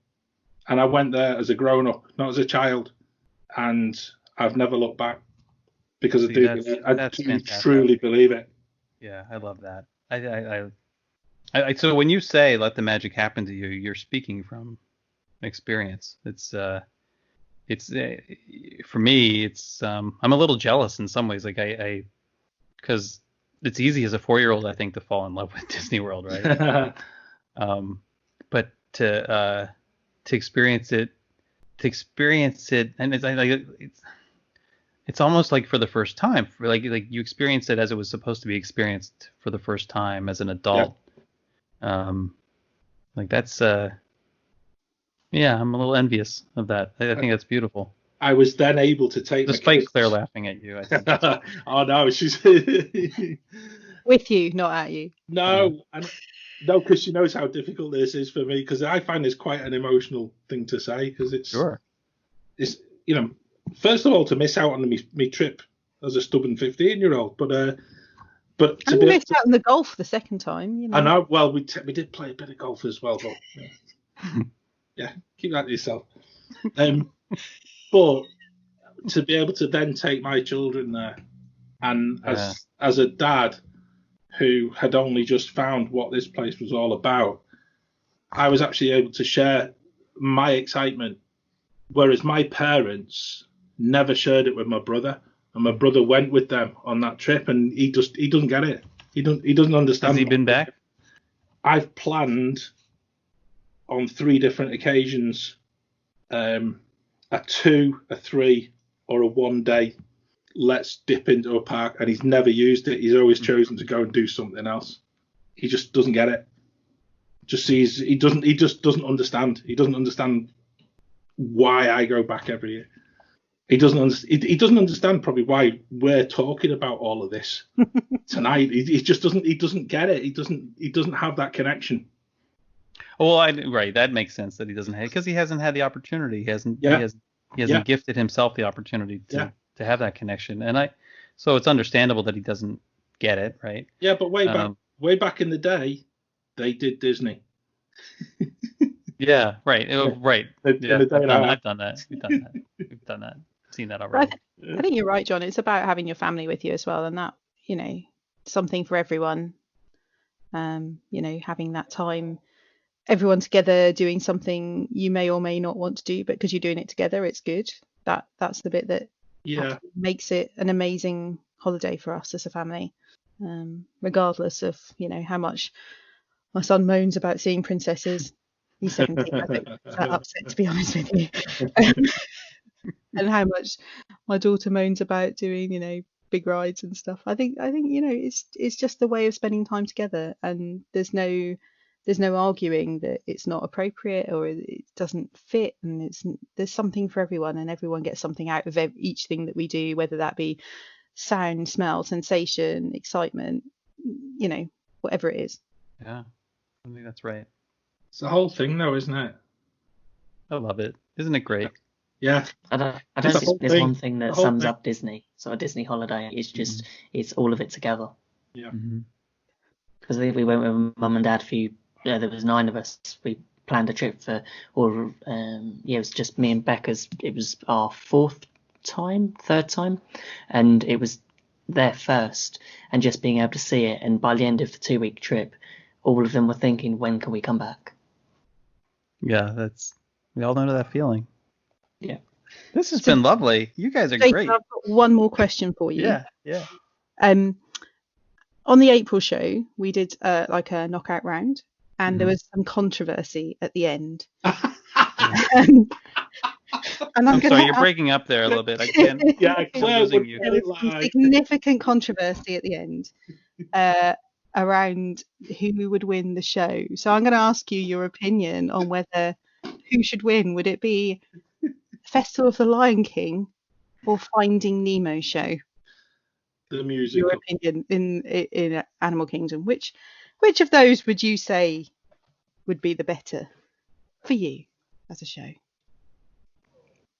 And I went there as a grown up, not as a child, and I've never looked back. Because I do truly believe it. Yeah, I love that. I so when you say "let the magic happen to you," you're speaking from experience. It's for me. It's I'm a little jealous in some ways. Like because it's easy as a 4-year-old, I think, to fall in love with Disney World, right? But to experience it, and it's almost like for the first time, like you experience it as it was supposed to be experienced for the first time as an adult. Yeah. Like that's, I'm a little envious of that. I think that's beautiful. I was then able to take. Despite Claire laughing at you, I think. Oh no, she's with you, not at you. No, no, because she knows how difficult this is for me. Because I find this quite an emotional thing to say. Because it's first of all, to miss out on me trip as a stubborn 15-year-old, but to be missed out on the golf the second time. I know. Well, we did play a bit of golf as well, but yeah, keep that to yourself. But to be able to then take my children there, and as a dad who had only just found what this place was all about, I was actually able to share my excitement, whereas my parents never shared it with my brother, and my brother went with them on that trip, and he doesn't get it. He doesn't understand. Has he been back? I've planned on 3 different occasions a 2, a 3, or a 1-day. Let's dip into a park, and he's never used it. He's always chosen to go and do something else. He just doesn't get it. He just doesn't understand. He doesn't understand why I go back every year. He doesn't understand probably why we're talking about all of this tonight. He just doesn't. He doesn't get it. He doesn't have that connection. Well, right, that makes sense that he doesn't have, because he hasn't had the opportunity. He hasn't gifted himself the opportunity to have that connection. And so it's understandable that he doesn't get it, right? Yeah, but way back in the day, they did Disney. Yeah, right. Right. Yeah, I've done that. We've done that. Seen that already. I think you're right, John. It's about having your family with you as well, and that, something for everyone. Having that time, everyone together doing something you may or may not want to do, but because you're doing it together, it's good. That's the bit that makes it an amazing holiday for us as a family, regardless of how much my son moans about seeing princesses. He's 17. I think that upset, to be honest with you. And how much my daughter moans about doing big rides and stuff. I think it's just a way of spending time together, and there's no arguing that it's not appropriate or it doesn't fit, and there's something for everyone, and everyone gets something out of each thing that we do, whether that be sound, smell, sensation, excitement, whatever it is. Yeah, I think that's right. It's the whole thing, though, isn't it? I love it. Isn't it great? Yeah. I don't think there's one thing that sums up Disney. So a Disney holiday is just it's all of it together. Yeah. Because we went with Mum and Dad there was 9 of us. We planned a trip it was just me and Becca's. It was our third time, and it was their first, and just being able to see it. And by the end of the 2-week trip, all of them were thinking, when can we come back? Yeah, we all know that feeling. Yeah. This has been lovely. You guys are great. I've got one more question for you. Yeah. On the April show, we did like a knockout round, and there was some controversy at the end. And I'm sorry, you're breaking up there a little bit. I can't. Yeah, I'm losing you. There was some significant controversy at the end around who would win the show. So I'm going to ask you your opinion on who should win. Would it be Festival of the Lion King or Finding Nemo show? The musical. Your opinion in Animal Kingdom. Which of those would you say would be the better for you as a show?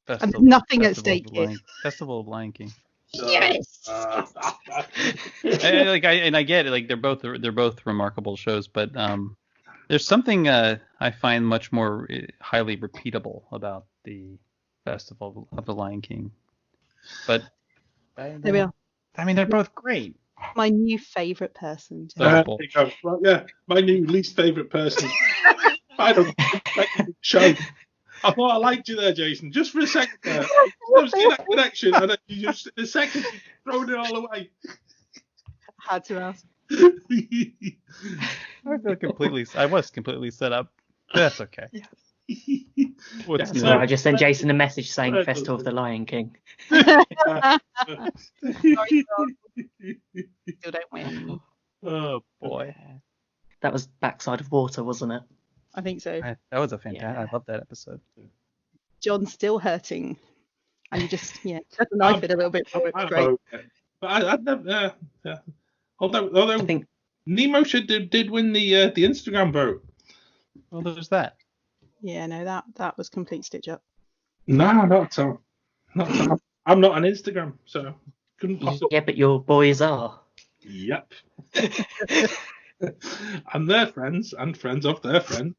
And nothing at stake here. Festival of Lion King. Yes. I get it. Like they're both remarkable shows, but there's something I find much more highly repeatable about the Festival of the Lion King. But there we are. I mean, they're both great. My new favourite person. My new least favourite person. I don't show. I thought I liked you there, Jason, just for a second there. I see that connection, and then you just, in a second, thrown it all away. Had to ask. I was completely set up. That's okay. What's new? I just sent Jason a message saying Festival of the Lion King. Still don't win. Oh boy. That was Backside of Water, wasn't it? I think so. That was a fantastic. Yeah. I love that episode. John's still hurting, and you just cut the knife in a little bit. Great. But I'd never. Although I think Nemo did win the Instagram vote. Well, there's that. Yeah, no, that was complete stitch up. No, not at all. I'm not on Instagram, so couldn't possibly. Yeah, but your boys are. Yep. And their friends, and friends of their friends,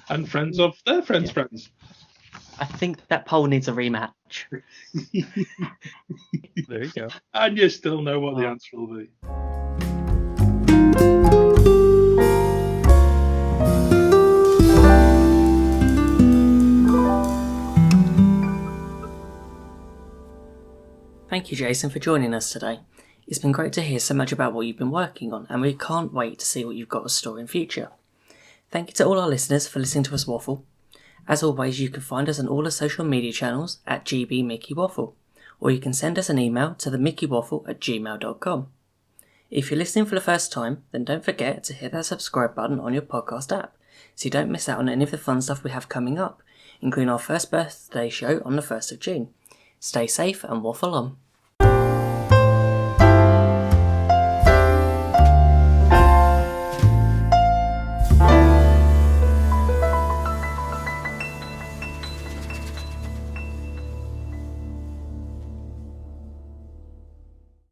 and friends of their friends' friends. I think that poll needs a rematch. There you go. And you still know what the answer will be. Thank you, Jason, for joining us today. It's been great to hear so much about what you've been working on, and we can't wait to see what you've got to store in future. Thank you to all our listeners for listening to us waffle. As always, you can find us on all the social media channels at GB Mickey Waffle, or you can send us an email to themickeywaffle@gmail.com. If you're listening for the first time, then don't forget to hit that subscribe button on your podcast app, so you don't miss out on any of the fun stuff we have coming up, including our first birthday show on the 1st of June. Stay safe and waffle on.